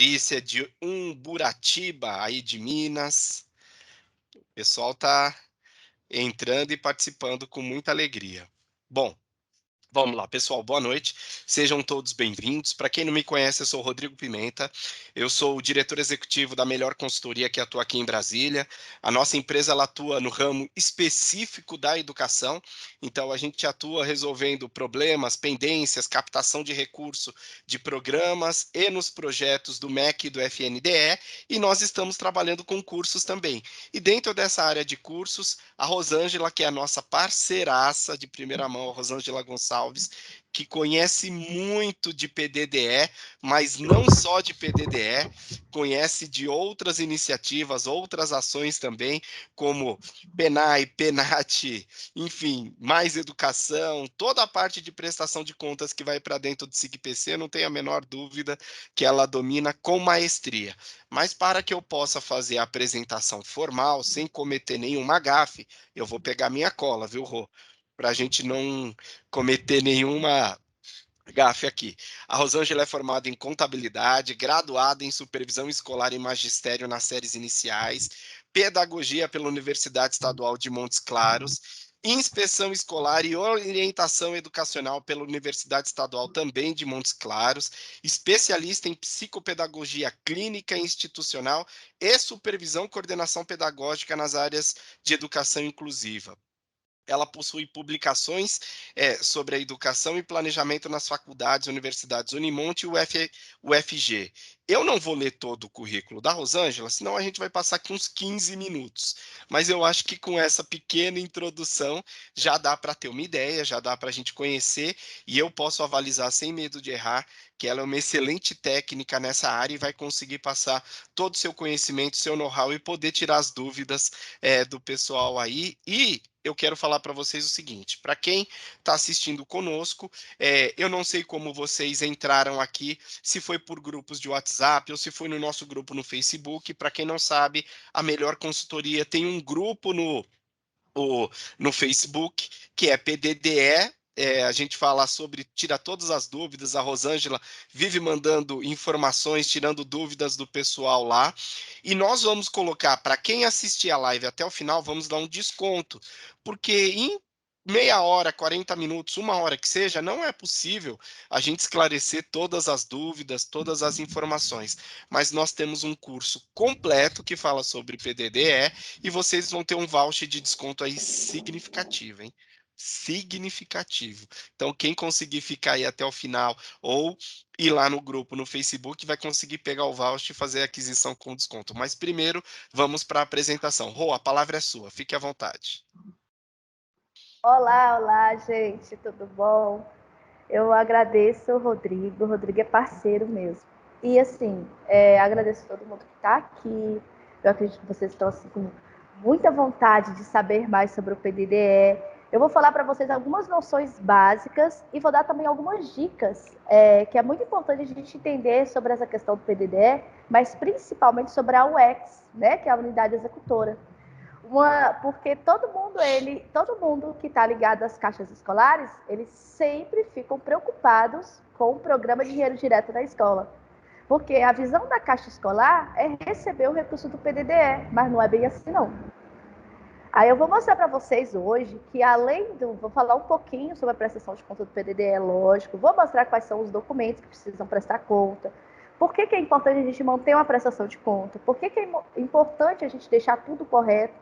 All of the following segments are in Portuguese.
Patrícia de Umburatiba, aí de Minas. O pessoal tá entrando e participando com muita alegria. Bom, vamos lá, pessoal, boa noite. Sejam todos bem-vindos. Para quem não me conhece, eu sou o Rodrigo Pimenta. Eu sou o diretor executivo da melhor consultoria que atua aqui em Brasília. A nossa empresa ela atua no ramo específico da educação. Então, a gente atua resolvendo problemas, pendências, captação de recurso de programas e nos projetos do MEC e do FNDE. E nós estamos trabalhando com cursos também. E dentro dessa área de cursos, a Rosângela, que é a nossa parceiraça de primeira mão, a Rosângela Gonçalves, que conhece muito de PDDE, mas não só de PDDE, conhece de outras iniciativas, outras ações também, como PENAI, PENAT, enfim, mais educação, toda a parte de prestação de contas que vai para dentro do SIGPC, não tenho a menor dúvida que ela domina com maestria. Mas para que eu possa fazer a apresentação formal, sem cometer nenhuma gafe, eu vou pegar minha cola, viu, Rô? Para a gente não cometer nenhuma gafe aqui. A Rosângela é formada em contabilidade, graduada em supervisão escolar e magistério nas séries iniciais, pedagogia pela Universidade Estadual de Montes Claros, inspeção escolar e orientação educacional pela Universidade Estadual também de Montes Claros, especialista em psicopedagogia clínica e institucional e supervisão e coordenação pedagógica nas áreas de educação inclusiva. Ela possui publicações sobre a educação e planejamento nas faculdades e universidades Unimonte e UFG. Eu não vou ler todo o currículo da Rosângela, senão a gente vai passar aqui uns 15 minutos. Mas eu acho que com essa pequena introdução já dá para ter uma ideia, já dá para a gente conhecer, e eu posso avalizar sem medo de errar que ela é uma excelente técnica nessa área e vai conseguir passar todo o seu conhecimento, seu know-how e poder tirar as dúvidas do pessoal aí. E eu quero falar para vocês o seguinte: para quem está assistindo conosco, eu não sei como vocês entraram aqui, se foi por grupos de WhatsApp ou se foi no nosso grupo no Facebook. Para quem não sabe, a Melhor Consultoria tem um grupo no Facebook, que é PDDE. A gente fala sobre, tira todas as dúvidas. A Rosângela vive mandando informações, tirando dúvidas do pessoal lá. E nós vamos colocar, para quem assistir a live até o final, vamos dar um desconto, porque em meia hora, 40 minutos, uma hora que seja, não é possível a gente esclarecer todas as dúvidas, todas as informações. Mas nós temos um curso completo que fala sobre PDDE e vocês vão ter um voucher de desconto aí significativo, hein? Significativo. Então, quem conseguir ficar aí até o final ou ir lá no grupo no Facebook vai conseguir pegar o voucher e fazer a aquisição com desconto. Mas primeiro, vamos para a apresentação. Rô, a palavra é sua, fique à vontade. Olá, olá, gente, tudo bom? Eu agradeço o Rodrigo. O Rodrigo é parceiro mesmo. E assim, agradeço a todo mundo que está aqui. Eu acredito que vocês estão assim, com muita vontade de saber mais sobre o PDDE. Eu vou falar para vocês algumas noções básicas e vou dar também algumas dicas, que é muito importante a gente entender sobre essa questão do PDDE, mas principalmente sobre a UX, né, que é a unidade executora. Porque todo mundo que está ligado às caixas escolares, eles sempre ficam preocupados com o programa de dinheiro direto da escola. Porque a visão da caixa escolar é receber o recurso do PDDE, mas não é bem assim não. Aí eu vou mostrar para vocês hoje que vou falar um pouquinho sobre a prestação de conta do PDDE, lógico, vou mostrar quais são os documentos que precisam prestar conta, por que é importante a gente manter uma prestação de conta, por que é importante a gente deixar tudo correto,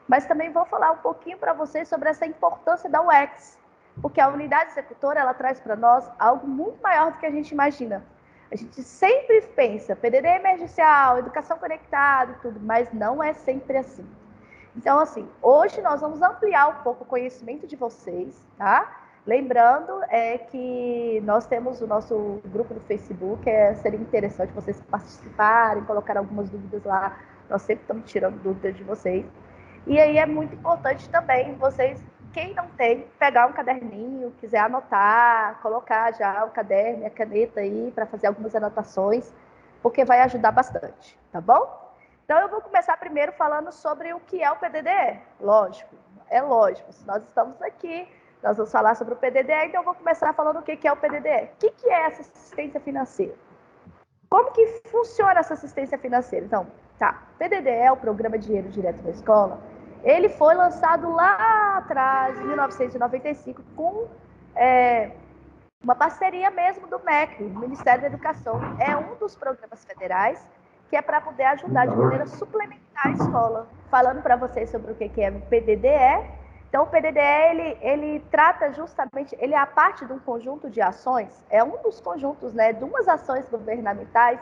mas também vou falar um pouquinho para vocês sobre essa importância da UX, porque a unidade executora ela traz para nós algo muito maior do que a gente imagina. A gente sempre pensa PDD emergencial, educação conectada e tudo, mas não é sempre assim. Então, assim, hoje nós vamos ampliar um pouco o conhecimento de vocês, tá? Lembrando que nós temos o nosso grupo no Facebook, seria interessante vocês participarem, colocar algumas dúvidas lá. Nós sempre estamos tirando dúvidas de vocês. E aí é muito importante também vocês, quem não tem, pegar um caderninho, quiser anotar, colocar já o caderno e a caneta aí para fazer algumas anotações, porque vai ajudar bastante, tá bom? Então eu vou começar primeiro falando sobre o que é o PDDE. Lógico, é lógico, se nós estamos aqui, nós vamos falar sobre o PDDE, então eu vou começar falando o que é o PDDE. O que é essa assistência financeira? Como que funciona essa assistência financeira? Então, tá, PDDE, o Programa Dinheiro Direto da Escola, ele foi lançado lá atrás, em 1995, com uma parceria mesmo do MEC, o Ministério da Educação. É um dos programas federais que é para poder ajudar de maneira suplementar a escola. Falando para vocês sobre o que é o PDDE. Então, o PDDE, ele trata justamente, ele é a parte de um conjunto de ações, é um dos conjuntos, né, de umas ações governamentais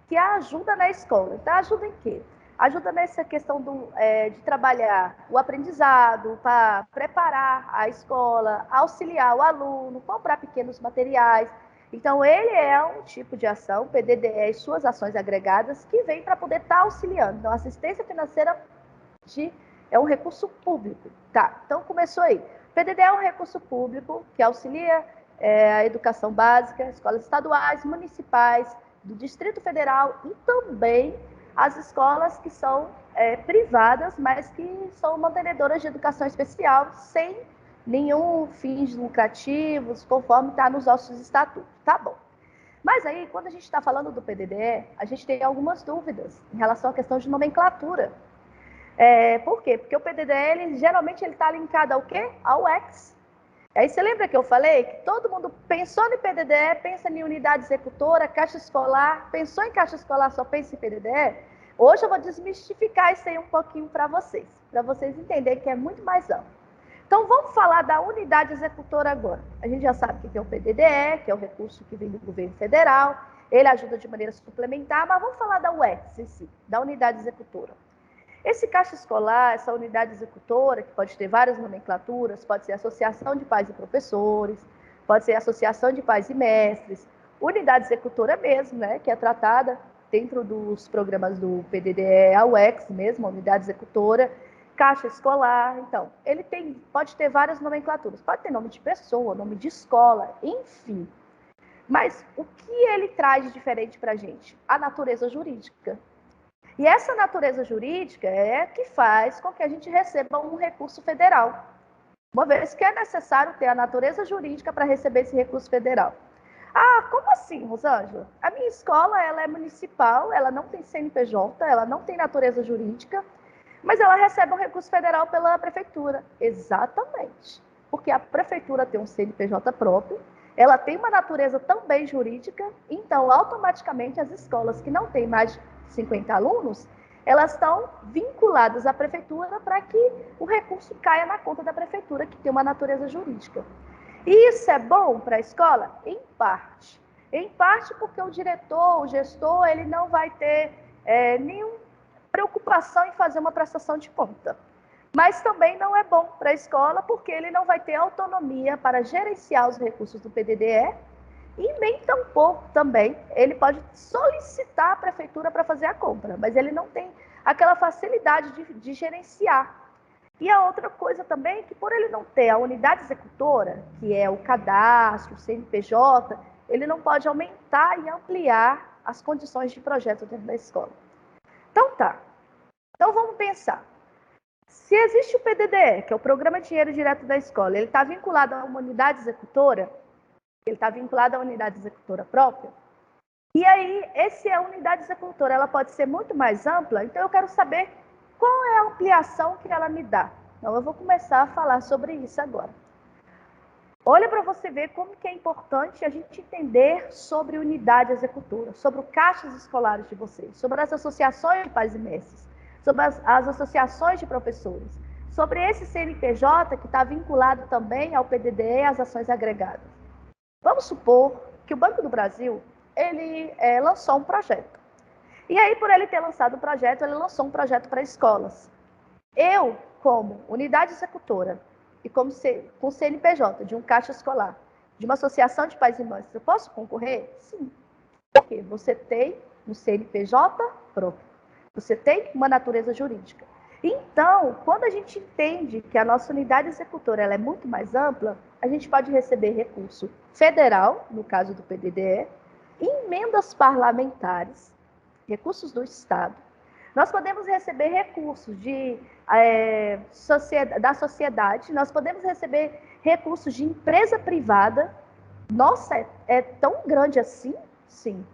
que ajuda na escola. Então, ajuda em quê? Ajuda nessa questão de trabalhar o aprendizado, para preparar a escola, auxiliar o aluno, comprar pequenos materiais. Então, ele é um tipo de ação, PDDE e suas ações agregadas, que vem para poder estar auxiliando. Então, assistência financeira é um recurso público. Tá, então começou aí. PDD é um recurso público que auxilia a educação básica, escolas estaduais, municipais, do Distrito Federal e também as escolas que são privadas, mas que são mantenedoras de educação especial, sem nenhum fins lucrativos, conforme está nos nossos estatutos. Tá bom. Mas aí, quando a gente está falando do PDDE, a gente tem algumas dúvidas em relação à questão de nomenclatura. Por quê? Porque o PDDE, geralmente, ele está linkado ao quê? Ao X. Aí você lembra que eu falei que todo mundo pensou em PDDE, pensa em unidade executora, caixa escolar, pensou em caixa escolar, só pensa em PDDE? Hoje eu vou desmistificar isso aí um pouquinho para vocês entenderem que é muito mais amplo. Então, vamos falar da unidade executora agora. A gente já sabe o que é o PDDE, que é o recurso que vem do governo federal, ele ajuda de maneira suplementar, mas vamos falar da UEX em si, da unidade executora. Esse caixa escolar, essa unidade executora, que pode ter várias nomenclaturas, pode ser associação de pais e professores, pode ser associação de pais e mestres, unidade executora mesmo, né, que é tratada dentro dos programas do PDDE, a UEX mesmo, a unidade executora, caixa escolar. Então, ele pode ter várias nomenclaturas, pode ter nome de pessoa, nome de escola, enfim. Mas o que ele traz de diferente para a gente? A natureza jurídica. E essa natureza jurídica é que faz com que a gente receba um recurso federal, uma vez que é necessário ter a natureza jurídica para receber esse recurso federal. Ah, como assim, Rosângela? A minha escola ela é municipal, ela não tem CNPJ, ela não tem natureza jurídica, mas ela recebe um recurso federal pela prefeitura. Exatamente, porque a prefeitura tem um CNPJ próprio, ela tem uma natureza também jurídica, então automaticamente as escolas que não têm mais de 50 alunos, elas estão vinculadas à prefeitura para que o recurso caia na conta da prefeitura, que tem uma natureza jurídica. E isso é bom para a escola? Em parte. Em parte porque o diretor, o gestor, ele não vai ter nenhuma preocupação em fazer uma prestação de conta. Mas também não é bom para a escola, porque ele não vai ter autonomia para gerenciar os recursos do PDDE e nem tampouco também ele pode solicitar a prefeitura para fazer a compra, mas ele não tem aquela facilidade de gerenciar. E a outra coisa também é que por ele não ter a unidade executora, que é o cadastro, o CNPJ, ele não pode aumentar e ampliar as condições de projeto dentro da escola. Então tá. Então vamos pensar. Se existe o PDDE, que é o Programa Dinheiro Direto da Escola, ele está vinculado a uma unidade executora, ele está vinculado à unidade executora própria, e aí essa unidade executora ela pode ser muito mais ampla, então eu quero saber qual é a ampliação que ela me dá. Então eu vou começar a falar sobre isso agora. Olha para você ver como que é importante a gente entender sobre unidade executora, sobre os caixas escolares de vocês, sobre as associações de pais e mestres, sobre as associações de professores, sobre esse CNPJ que está vinculado também ao PDDE e às ações agregadas. Vamos supor que o Banco do Brasil ele lançou um projeto. E aí, por ele ter lançado o projeto, ele lançou um projeto para escolas. Eu, como unidade executora, e como com CNPJ, de um caixa escolar, de uma associação de pais e mães, eu posso concorrer? Sim. Porque você tem um CNPJ próprio. Você tem uma natureza jurídica. Então, quando a gente entende que a nossa unidade executora ela é muito mais ampla, a gente pode receber recurso federal, no caso do PDDE, emendas parlamentares, recursos do Estado. Nós podemos receber recursos da sociedade, nós podemos receber recursos de empresa privada. Nossa, é tão grande assim? Sim.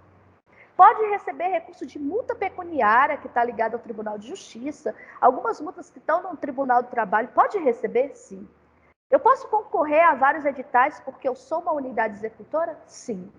pode receber recurso de multa pecuniária, que está ligado ao Tribunal de Justiça, algumas multas que estão no Tribunal do Trabalho, pode receber? Sim. Eu posso concorrer a vários editais porque eu sou uma unidade executora? Sim.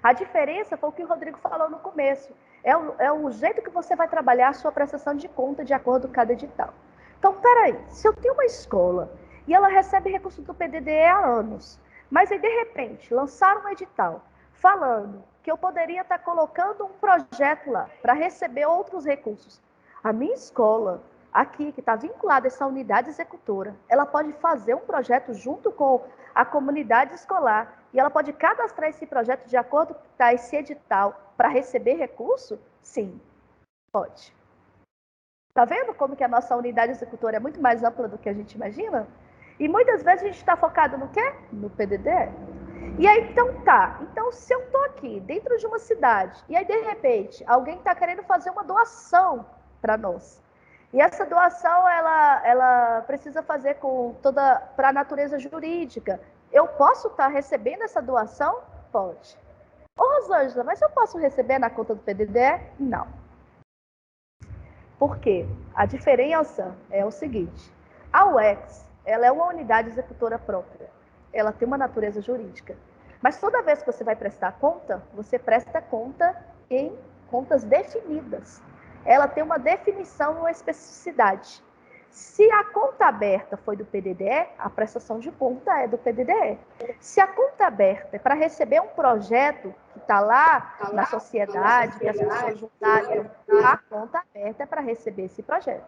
A diferença foi o que o Rodrigo falou no começo. É o jeito que você vai trabalhar a sua prestação de conta de acordo com cada edital. Então, peraí, se eu tenho uma escola e ela recebe recurso do PDDE há anos, mas aí, de repente, lançaram um edital falando que eu poderia estar colocando um projeto lá para receber outros recursos. A minha escola, aqui, que está vinculada a essa unidade executora, ela pode fazer um projeto junto com a comunidade escolar e ela pode cadastrar esse projeto de acordo com tá, esse edital para receber recurso? Sim, pode. Tá vendo como que a nossa unidade executora é muito mais ampla do que a gente imagina? E muitas vezes a gente está focado no quê? No PDD. E aí, então tá. Então, se eu estou aqui dentro de uma cidade e aí, de repente, alguém está querendo fazer uma doação para nós. E essa doação, ela precisa fazer com toda para a natureza jurídica. Eu posso estar recebendo essa doação? Pode. Ô, Rosângela, mas eu posso receber na conta do PDD? Não. Por quê? A diferença é o seguinte. A UEX, ela é uma unidade executora própria. Ela tem uma natureza jurídica. Mas toda vez que você vai prestar conta, você presta conta em contas definidas. Ela tem uma definição, uma especificidade. Se a conta aberta foi do PDDE, a prestação de conta é do PDDE. Se a conta aberta é para receber um projeto que está lá na sociedade, que as pessoas juntaram, a conta aberta é para receber esse projeto.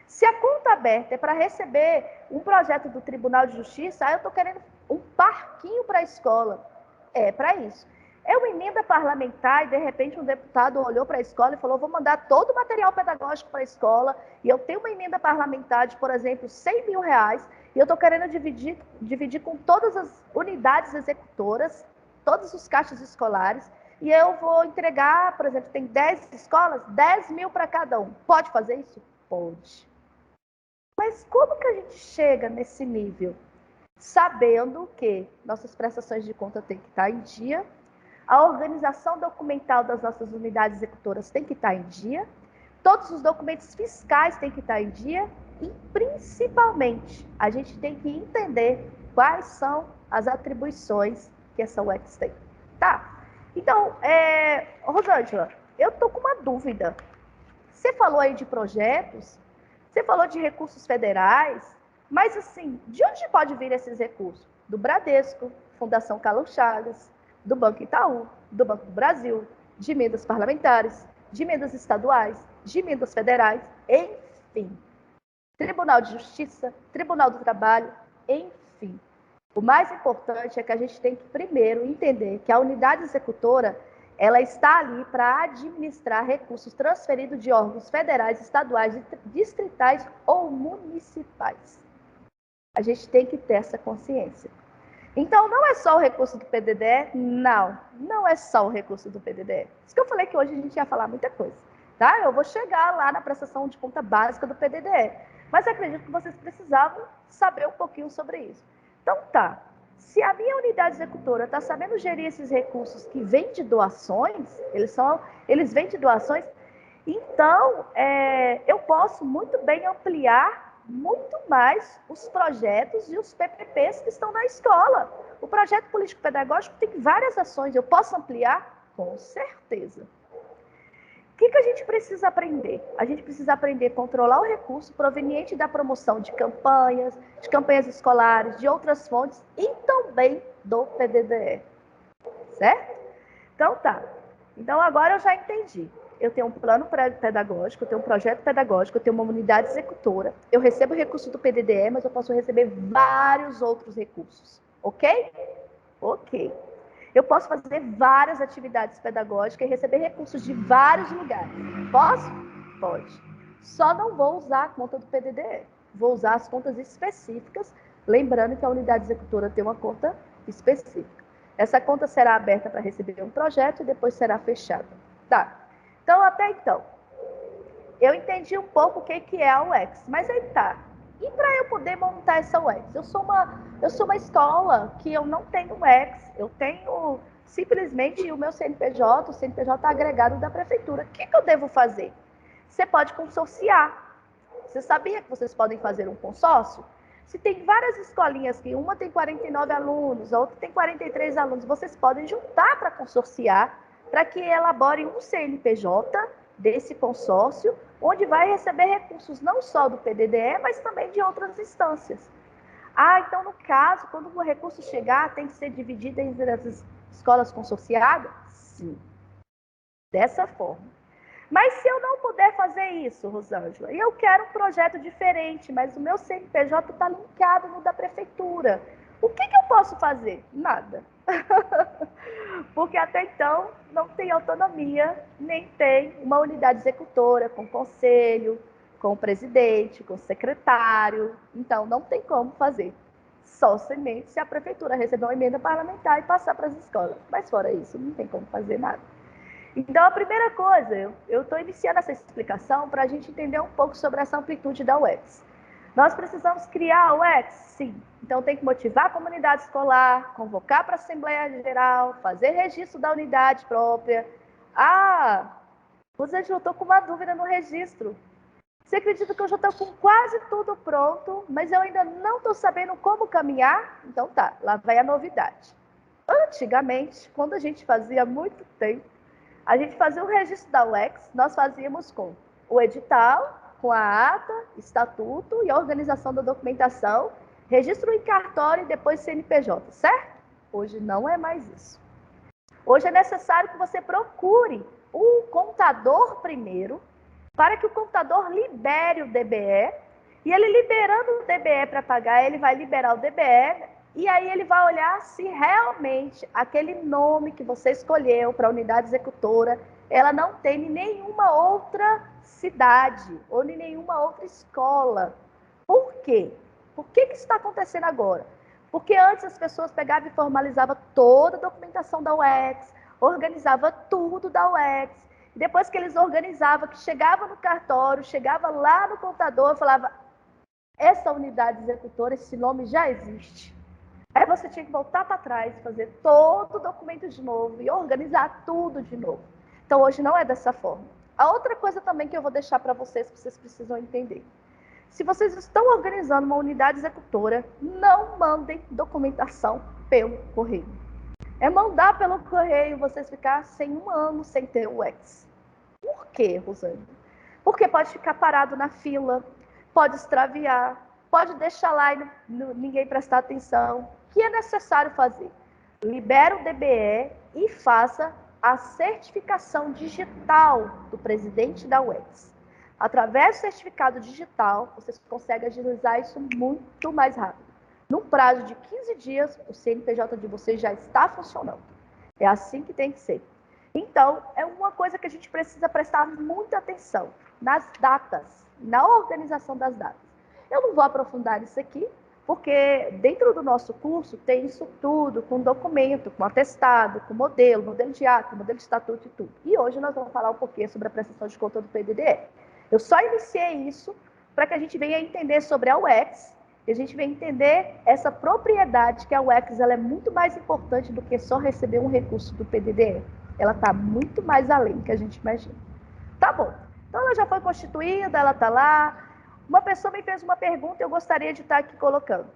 Se a conta aberta é para receber um projeto do Tribunal de Justiça, eu estou querendo um parquinho para a escola. É para isso. É uma emenda parlamentar e, de repente, um deputado olhou para a escola e falou, vou mandar todo o material pedagógico para a escola e eu tenho uma emenda parlamentar de, por exemplo, 100 mil reais e eu estou querendo dividir com todas as unidades executoras, todos os caixas escolares e eu vou entregar, por exemplo, tem 10 escolas, 10 mil para cada um. Pode fazer isso? Pode. Mas como que a gente chega nesse nível? Sabendo que nossas prestações de conta têm que estar em dia, a organização documental das nossas unidades executoras tem que estar em dia, todos os documentos fiscais têm que estar em dia e, principalmente, a gente tem que entender quais são as atribuições que essa UEX tem. Tá? Então, Rosângela, eu estou com uma dúvida. Você falou aí de projetos, você falou de recursos federais, mas, assim, de onde pode vir esses recursos? Do Bradesco, Fundação Carlos Chagas, do Banco Itaú, do Banco do Brasil, de emendas parlamentares, de emendas estaduais, de emendas federais, enfim. Tribunal de Justiça, Tribunal do Trabalho, enfim. O mais importante é que a gente tem que, primeiro, entender que a unidade executora ela está ali para administrar recursos transferidos de órgãos federais, estaduais, distritais ou municipais. A gente tem que ter essa consciência. Então, não é só o recurso do PDDE? Não é só o recurso do PDDE. Isso que eu falei que hoje a gente ia falar muita coisa. Tá? Eu vou chegar lá na prestação de conta básica do PDDE. Mas acredito que vocês precisavam saber um pouquinho sobre isso. Então, tá. Se a minha unidade executora está sabendo gerir esses recursos que vêm de doações, eles vêm de doações, então eu posso muito bem ampliar muito mais os projetos e os PPPs que estão na escola. O projeto político-pedagógico tem várias ações, eu posso ampliar? Com certeza. O que a gente precisa aprender? A gente precisa aprender a controlar o recurso proveniente da promoção de campanhas escolares, de outras fontes e também do PDDE. Certo? Então tá. Então agora eu já entendi. Eu tenho um plano pedagógico, eu tenho um projeto pedagógico, eu tenho uma unidade executora, eu recebo recurso do PDDE, mas eu posso receber vários outros recursos. Ok? Ok. Eu posso fazer várias atividades pedagógicas e receber recursos de vários lugares. Posso? Pode. Só não vou usar a conta do PDDE. Vou usar as contas específicas, lembrando que a unidade executora tem uma conta específica. Essa conta será aberta para receber um projeto e depois será fechada. Tá. Então, até então, eu entendi um pouco o que é a UEX, mas aí tá. E para eu poder montar essa UEX? Eu sou uma escola que eu não tenho UEX, eu tenho Simplesmente o meu CNPJ, o CNPJ agregado da prefeitura. O que eu devo fazer? Você pode consorciar. Você sabia que vocês podem fazer um consórcio? Se tem várias escolinhas que uma tem 49 alunos, a outra tem 43 alunos, vocês podem juntar para consorciar, para que elaborem um CNPJ desse consórcio, onde vai receber recursos não só do PDDE, mas também de outras instâncias. Ah, então no caso, quando o recurso chegar, tem que ser dividido entre as escolas consorciadas? Sim, dessa forma. Mas se eu não puder fazer isso, Rosângela, e eu quero um projeto diferente, mas o meu CNPJ está linkado no da prefeitura, o que eu posso fazer? Nada. Porque até então não tem autonomia, nem tem uma unidade executora com conselho, com o presidente, com o secretário. Então não tem como fazer. Só somente se a prefeitura receber uma emenda parlamentar e passar para as escolas. Mas fora isso, não tem como fazer nada. Então, a primeira coisa, eu estou iniciando essa explicação para a gente entender um pouco sobre essa amplitude da UEX. Nós precisamos criar a UEX? Sim. Então, tem que motivar a comunidade escolar, convocar para a Assembleia Geral, fazer registro da unidade própria. Ah, Rosângela, eu estou com uma dúvida no registro. Você acredita que eu já estou com quase tudo pronto, mas eu ainda não estou sabendo como caminhar? Então tá, lá vai a novidade. Antigamente, quando a gente fazia muito tempo, a gente fazia o registro da UEX, nós fazíamos com o edital, com a ata, estatuto e a organização da documentação, registro em cartório e depois CNPJ, certo? Hoje não é mais isso. Hoje é necessário que você procure um contador primeiro, para que o contador libere o DBE, e ele liberando o DBE para pagar, ele vai liberar o DBE, e aí ele vai olhar se realmente aquele nome que você escolheu para a unidade executora, ela não tem em nenhuma outra cidade ou em nenhuma outra escola. Por quê? Por que isso está acontecendo agora? Porque antes as pessoas pegavam e formalizavam toda a documentação da UEX, organizava tudo da UEX, e depois que eles organizavam, que chegava no cartório, chegava lá no contador, falava, essa unidade executora, esse nome já existe. Aí você tinha que voltar para trás, fazer todo o documento de novo e organizar tudo de novo. Então, hoje não é dessa forma. A outra coisa também que eu vou deixar para vocês, que vocês precisam entender. Se vocês estão organizando uma unidade executora, não mandem documentação pelo correio. É mandar pelo correio vocês ficar sem um ano sem ter o UEX. Por quê, Rosângela? Porque pode ficar parado na fila, pode extraviar, pode deixar lá e ninguém prestar atenção. O que é necessário fazer? Libera o DBE e faça a certificação digital do presidente da UEX. Através do certificado digital, vocês conseguem agilizar isso muito mais rápido. No prazo de 15 dias, o CNPJ de vocês já está funcionando. É assim que tem que ser. Então, é uma coisa que a gente precisa prestar muita atenção nas datas, na organização das datas. Eu não vou aprofundar nisso aqui, porque dentro do nosso curso tem isso tudo, com documento, com atestado, com modelo de ato, modelo de estatuto e tudo. E hoje nós vamos falar um pouquinho sobre a prestação de conta do PDDE. Eu só iniciei isso para que a gente venha entender sobre a UEX, e a gente venha entender essa propriedade que a UEX ela é muito mais importante do que só receber um recurso do PDDE. Ela está muito mais além do que a gente imagina. Tá bom. Então, ela já foi constituída, ela está lá. Uma pessoa me fez uma pergunta e eu gostaria de estar aqui colocando.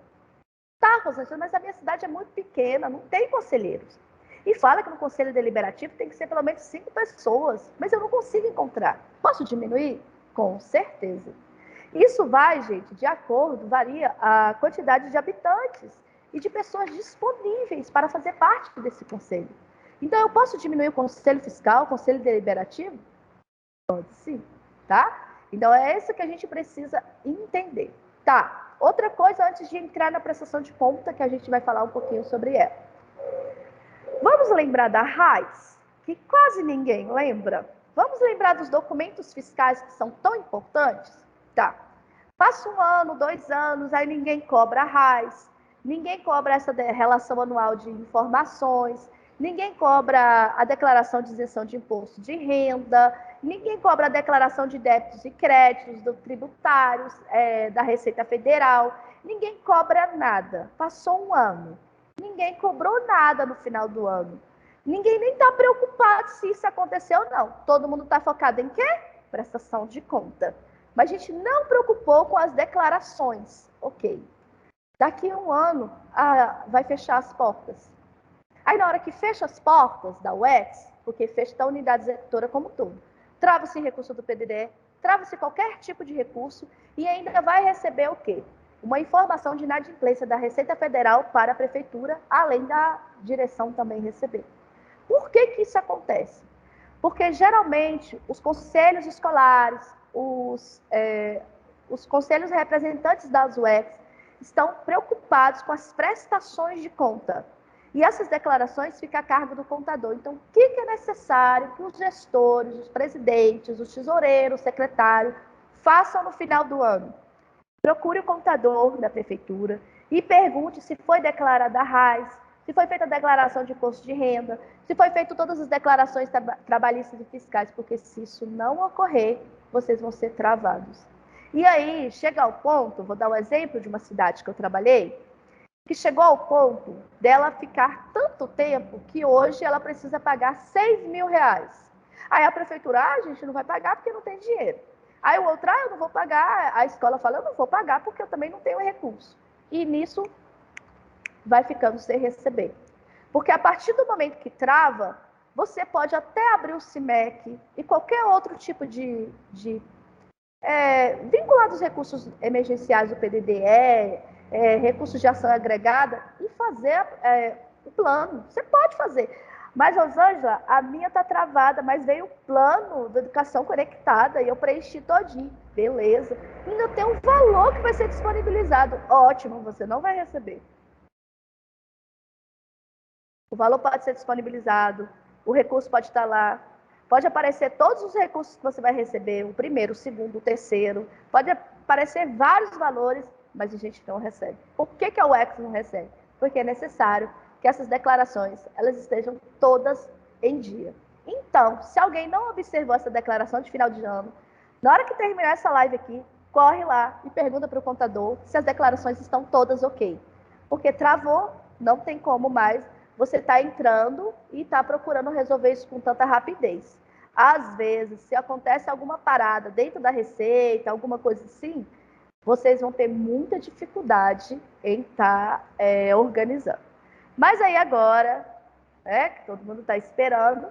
Tá, Rosângela, mas a minha cidade é muito pequena, não tem conselheiros. E fala que no conselho deliberativo tem que ser pelo menos 5 pessoas, mas eu não consigo encontrar. Posso diminuir? Com certeza. Isso vai, gente, de acordo, varia a quantidade de habitantes e de pessoas disponíveis para fazer parte desse conselho. Então, eu posso diminuir o conselho fiscal, o conselho deliberativo? Pode sim, tá? Então, é isso que a gente precisa entender. Tá, outra coisa antes de entrar na prestação de conta, que a gente vai falar um pouquinho sobre ela. Vamos lembrar da RAIS, que quase ninguém lembra? Vamos lembrar dos documentos fiscais que são tão importantes? Tá. Passa 1 ano, 2 anos, aí ninguém cobra a RAIS, ninguém cobra essa relação anual de informações, ninguém cobra a declaração de isenção de imposto de renda, ninguém cobra a declaração de débitos e créditos do tributários, da Receita Federal, ninguém cobra nada. Passou 1 ano, ninguém cobrou nada no final do ano. Ninguém nem está preocupado se isso aconteceu ou não. Todo mundo está focado em quê? Prestação de conta. Mas a gente não preocupou com as declarações. Ok. Daqui a um ano, vai fechar as portas. Aí, na hora que fecha as portas da UEX, porque fecha da unidade executora como um todo, trava-se recurso do PDD, trava-se qualquer tipo de recurso e ainda vai receber o quê? Uma informação de inadimplência da Receita Federal para a Prefeitura, além da direção também receber. Por que isso acontece? Porque, geralmente, os conselhos escolares, os conselhos representantes das UEX estão preocupados com as prestações de conta. E essas declarações ficam a cargo do contador. Então, o que é necessário que os gestores, os presidentes, os tesoureiros, o secretário, façam no final do ano? Procure o contador da prefeitura e pergunte se foi declarada a RAIS, se foi feita a declaração de imposto de renda, se foi feito todas as declarações trabalhistas e fiscais, porque se isso não ocorrer, vocês vão ser travados. E aí, chega ao ponto, vou dar um exemplo de uma cidade que eu trabalhei, que chegou ao ponto dela ficar tanto tempo que hoje ela precisa pagar 6 mil reais. Aí a prefeitura, a gente não vai pagar porque não tem dinheiro. Aí o outro, eu não vou pagar. A escola fala, eu não vou pagar porque eu também não tenho recurso. E nisso vai ficando sem receber. Porque a partir do momento que trava, você pode até abrir o CIMEC e qualquer outro tipo de vinculado aos recursos emergenciais do PDDE, recursos de ação agregada, e fazer o plano. Você pode fazer. Mas, Rosângela, a minha está travada, mas veio o plano da educação conectada e eu preenchi todinho. Beleza. Ainda tem um valor que vai ser disponibilizado. Ótimo, você não vai receber. O valor pode ser disponibilizado, o recurso pode estar lá, pode aparecer todos os recursos que você vai receber, o primeiro, o segundo, o terceiro, pode aparecer vários valores, mas a gente não recebe. Por que a UEX não recebe? Porque é necessário que essas declarações elas estejam todas em dia. Então, se alguém não observou essa declaração de final de ano, na hora que terminar essa live aqui, corre lá e pergunta para o contador se as declarações estão todas ok. Porque travou, não tem como mais você está entrando e está procurando resolver isso com tanta rapidez. Às vezes, se acontece alguma parada dentro da receita, alguma coisa assim, vocês vão ter muita dificuldade em estar organizando. Mas aí agora, que todo mundo está esperando,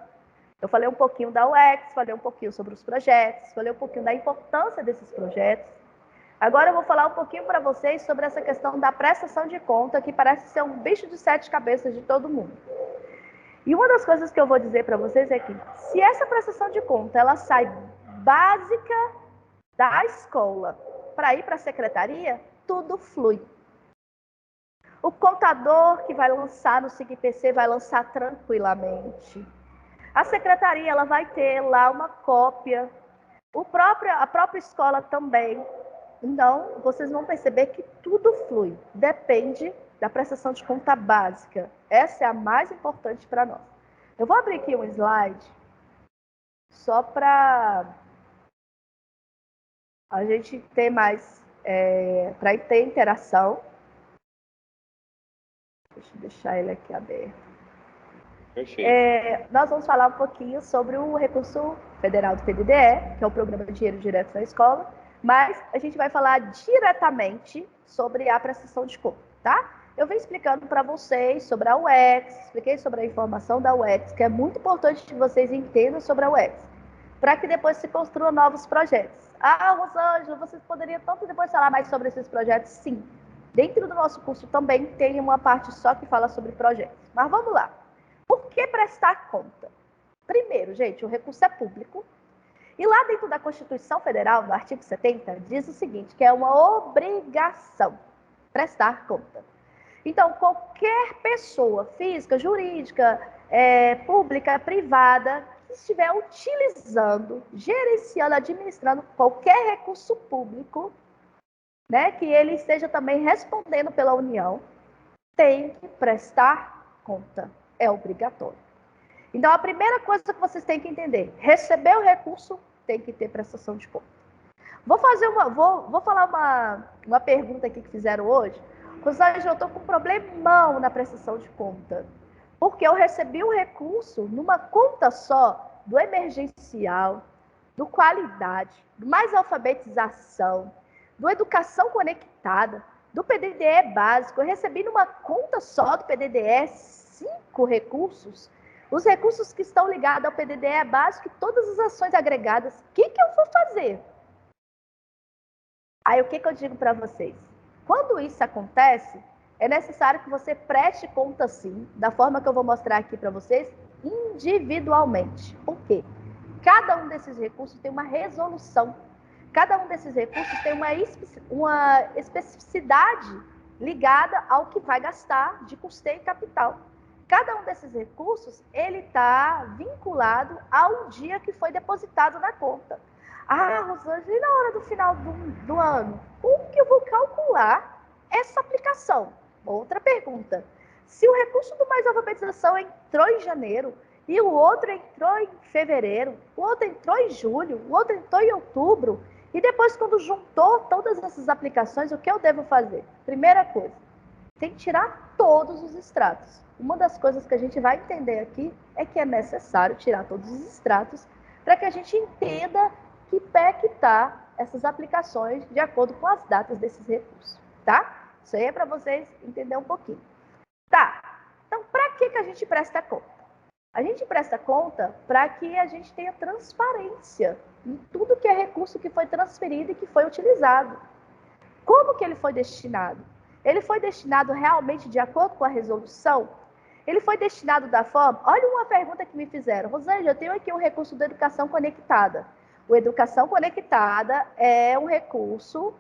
eu falei um pouquinho da UX, falei um pouquinho sobre os projetos, falei um pouquinho da importância desses projetos. Agora eu vou falar um pouquinho para vocês sobre essa questão da prestação de conta, que parece ser um bicho de 7 cabeças de todo mundo. E uma das coisas que eu vou dizer para vocês é que, se essa prestação de conta ela sai básica da escola para ir para a secretaria, tudo flui. O contador que vai lançar no SIGPC vai lançar tranquilamente. A secretaria ela vai ter lá uma cópia. A própria escola também. Então, vocês vão perceber que tudo flui. Depende da prestação de conta básica. Essa é a mais importante para nós. Eu vou abrir aqui um slide só para a gente ter mais, para ter interação. Deixa eu deixar ele aqui aberto. Nós vamos falar um pouquinho sobre o recurso federal do PDDE, que é o Programa de Dinheiro Direto na Escola, mas a gente vai falar diretamente sobre a prestação de conta, tá? Eu venho explicando para vocês sobre a UEX, expliquei sobre a informação da UEX, que é muito importante que vocês entendam sobre a UEX, para que depois se construam novos projetos. Rosângela, vocês poderiam tanto depois falar mais sobre esses projetos? Sim. Dentro do nosso curso também tem uma parte só que fala sobre projetos. Mas vamos lá. Por que prestar conta? Primeiro, gente, o recurso é público. E lá dentro da Constituição Federal, no artigo 70, diz o seguinte, que é uma obrigação prestar conta. Então, qualquer pessoa física, jurídica, pública, privada, que estiver utilizando, gerenciando, administrando qualquer recurso público, né, que ele esteja também respondendo pela União, tem que prestar conta. É obrigatório. Então, a primeira coisa que vocês têm que entender, receber o recurso, tem que ter prestação de conta. Vou falar uma pergunta aqui que fizeram hoje. Rosângela, eu estou com um problemão na prestação de conta. Porque eu recebi o recurso numa conta só do emergencial, do qualidade, do mais alfabetização, do educação conectada, do PDDE básico. Eu recebi numa conta só do PDDE 5 recursos. Os recursos que estão ligados ao PDDE básico e todas as ações agregadas. O que eu vou fazer? Aí o que eu digo para vocês? Quando isso acontece, é necessário que você preste conta, sim, da forma que eu vou mostrar aqui para vocês, individualmente. Por quê? Cada um desses recursos tem uma resolução. Cada um desses recursos tem uma especificidade ligada ao que vai gastar de custeio e capital. Cada um desses recursos, ele está vinculado ao dia que foi depositado na conta. Ah, Rosângela, e na hora do final do ano? Como que eu vou calcular essa aplicação? Outra pergunta. Se o recurso do Mais Alfabetização entrou em janeiro e o outro entrou em fevereiro, o outro entrou em julho, o outro entrou em outubro, e depois quando juntou todas essas aplicações, o que eu devo fazer? Primeira coisa, tem que tirar todos os extratos. Uma das coisas que a gente vai entender aqui é que é necessário tirar todos os extratos para que a gente entenda que pé que está essas aplicações de acordo com as datas desses recursos, tá? Isso aí é para vocês entenderem um pouquinho. Tá, então para que a gente presta conta? A gente presta conta para que a gente tenha transparência em tudo que é recurso que foi transferido e que foi utilizado. Como que ele foi destinado? Ele foi destinado realmente de acordo com a resolução? Ele foi destinado da forma... Olha uma pergunta que me fizeram. Rosângela, eu tenho aqui um recurso da Educação Conectada. O Educação Conectada é um recurso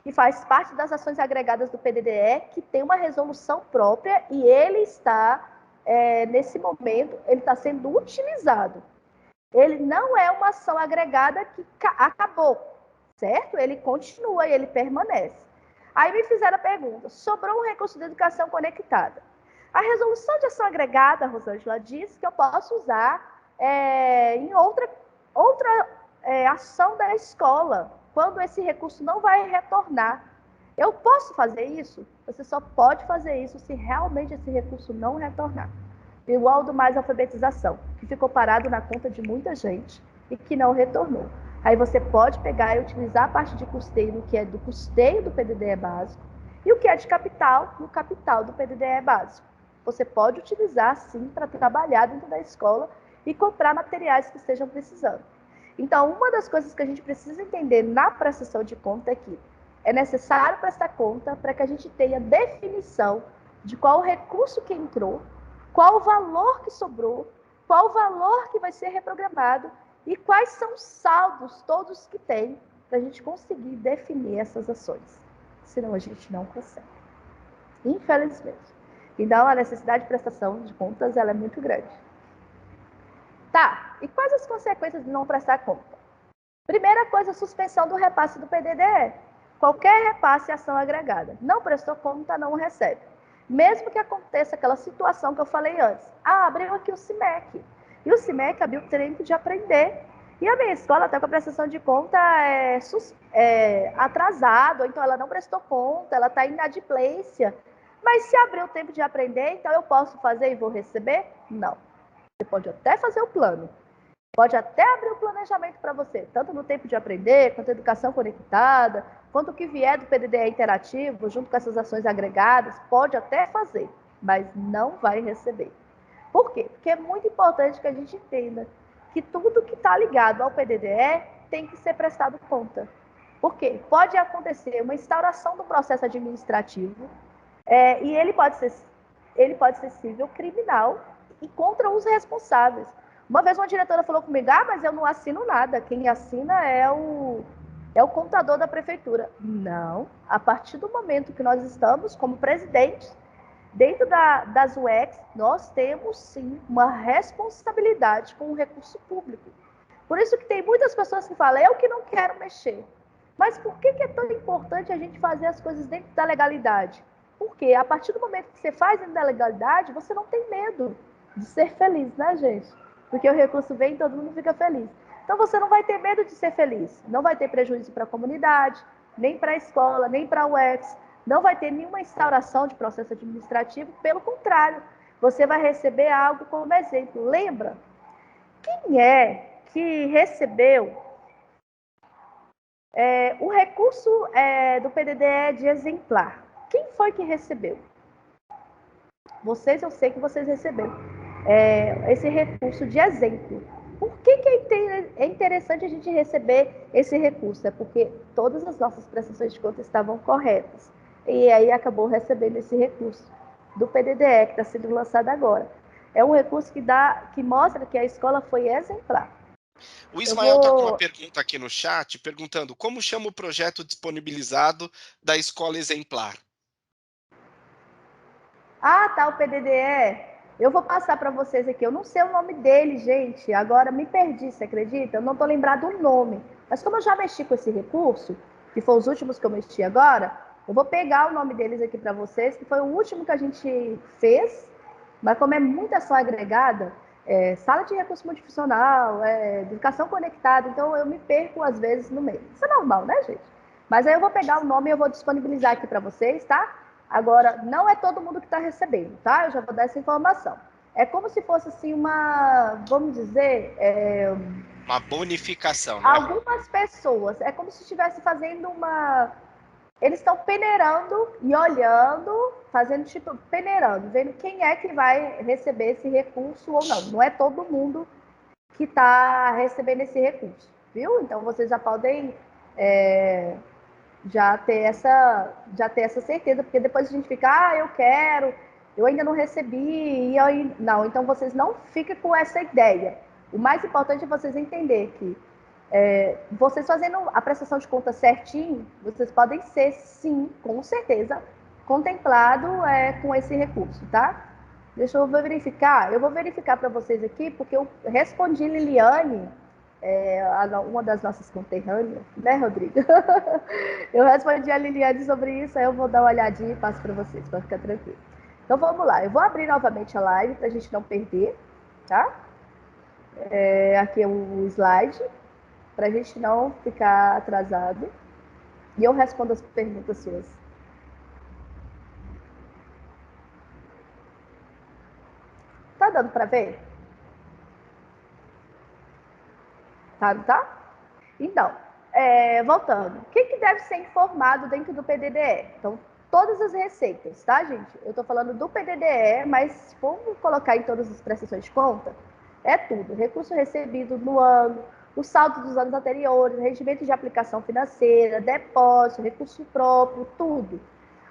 que faz parte das ações agregadas do PDDE, que tem uma resolução própria e ele está, nesse momento, ele está sendo utilizado. Ele não é uma ação agregada que acabou, certo? Ele continua e ele permanece. Aí me fizeram a pergunta, sobrou um recurso de educação conectada. A resolução de ação agregada, Rosângela, diz que eu posso usar em outra ação da escola, quando esse recurso não vai retornar. Eu posso fazer isso? Você só pode fazer isso se realmente esse recurso não retornar. Igual do Mais Alfabetização, que ficou parado na conta de muita gente e que não retornou. Aí você pode pegar e utilizar a parte de custeio no que é do custeio do PDDE básico e o que é de capital no capital do PDDE básico. Você pode utilizar, sim, para trabalhar dentro da escola e comprar materiais que estejam precisando. Então, uma das coisas que a gente precisa entender na prestação de conta é que é necessário prestar conta para que a gente tenha definição de qual o recurso que entrou, qual o valor que sobrou, qual o valor que vai ser reprogramado e quais são os saldos todos que tem para a gente conseguir definir essas ações. Senão a gente não consegue. Infelizmente. Então, a necessidade de prestação de contas ela é muito grande. Tá, e quais as consequências de não prestar conta? Primeira coisa, suspensão do repasse do PDDE. Qualquer repasse é ação agregada. Não prestou conta, não recebe. Mesmo que aconteça aquela situação que eu falei antes. Ah, abriu aqui o CIMEC. E o CIMEC abriu o tempo de aprender. E a minha escola está com a prestação de conta atrasado, então ela não prestou conta, ela está em inadimplência. Mas se abrir o tempo de aprender, então eu posso fazer e vou receber? Não. Você pode até fazer o plano. Pode até abrir o planejamento para você, tanto no tempo de aprender, quanto a educação conectada, quanto o que vier do PDDE interativo, junto com essas ações agregadas, pode até fazer, mas não vai receber. Por quê? Porque é muito importante que a gente entenda que tudo que está ligado ao PDDE tem que ser prestado conta. Por quê? Pode acontecer uma instauração do processo administrativo e ele pode ser civil, criminal e contra os responsáveis. Uma vez uma diretora falou comigo, mas eu não assino nada, quem assina é o contador da prefeitura. Não, a partir do momento que nós estamos como presidentes, dentro das UECs, nós temos sim uma responsabilidade com o recurso público. Por isso que tem muitas pessoas que falam, eu que não quero mexer. Mas por que é tão importante a gente fazer as coisas dentro da legalidade? Porque a partir do momento que você faz dentro da legalidade, você não tem medo de ser feliz, né, gente? Porque o recurso vem e todo mundo fica feliz. Então você não vai ter medo de ser feliz, não vai ter prejuízo para a comunidade, nem para a escola, nem para a UEFS, não vai ter nenhuma instauração de processo administrativo, pelo contrário, você vai receber algo como exemplo. Lembra? Quem é que recebeu o recurso do PDDE de exemplar? Quem foi que recebeu? Vocês, eu sei que vocês receberam esse recurso de exemplo. Por que é interessante a gente receber esse recurso? É porque todas as nossas prestações de contas estavam corretas. E aí acabou recebendo esse recurso do PDDE, que está sendo lançado agora. É um recurso que mostra que a escola foi exemplar. O Eu Ismael está com uma vou. pergunta aqui no chat, perguntando como chama o projeto disponibilizado da Escola Exemplar. Ah, tá, o PDDE. Eu vou passar para vocês aqui. Eu não sei o nome dele, gente. Agora me perdi, você acredita? Eu não estou lembrado do nome. Mas como eu já mexi com esse recurso, que foi os últimos que eu mexi agora, eu vou pegar o nome deles aqui para vocês, que foi o último que a gente fez. Mas como é muita ação agregada, sala de recurso multifuncional, educação conectada, então eu me perco às vezes no meio. Isso é normal, né, gente? Mas aí eu vou pegar o nome e eu vou disponibilizar aqui para vocês, tá? Agora, não é todo mundo que está recebendo, tá? Eu já vou dar essa informação. É como se fosse assim vamos dizer, Uma bonificação, não é? algumas pessoas, é como se estivesse fazendo eles estão peneirando e olhando, fazendo tipo peneirando, vendo quem é que vai receber esse recurso ou não. Não é todo mundo que está recebendo esse recurso, viu? Então vocês já podem já ter essa certeza, porque depois a gente fica, eu quero, eu ainda não recebi, não, então vocês não fiquem com essa ideia. O mais importante é vocês entenderem que vocês fazendo a prestação de conta certinho, vocês podem ser, sim, com certeza, contemplado com esse recurso, tá? Deixa eu verificar. Eu vou verificar para vocês aqui, porque eu respondi Liliane, uma das nossas conterrâneas, né, Rodrigo? Eu respondi a Liliane sobre isso, aí eu vou dar uma olhadinha e passo para vocês, para ficar tranquilo. Então vamos lá, eu vou abrir novamente a live para a gente não perder, tá? Aqui é o slide, para a gente não ficar atrasado. E eu respondo as perguntas suas. Tá dando para ver? Tá, não tá? Então, voltando. O que deve ser informado dentro do PDDE? Então, todas as receitas, tá, gente? Eu estou falando do PDDE, mas vamos colocar em todas as prestações de conta? É tudo. Recurso recebido no ano, o saldo dos anos anteriores, rendimento de aplicação financeira, depósito, recurso próprio, tudo.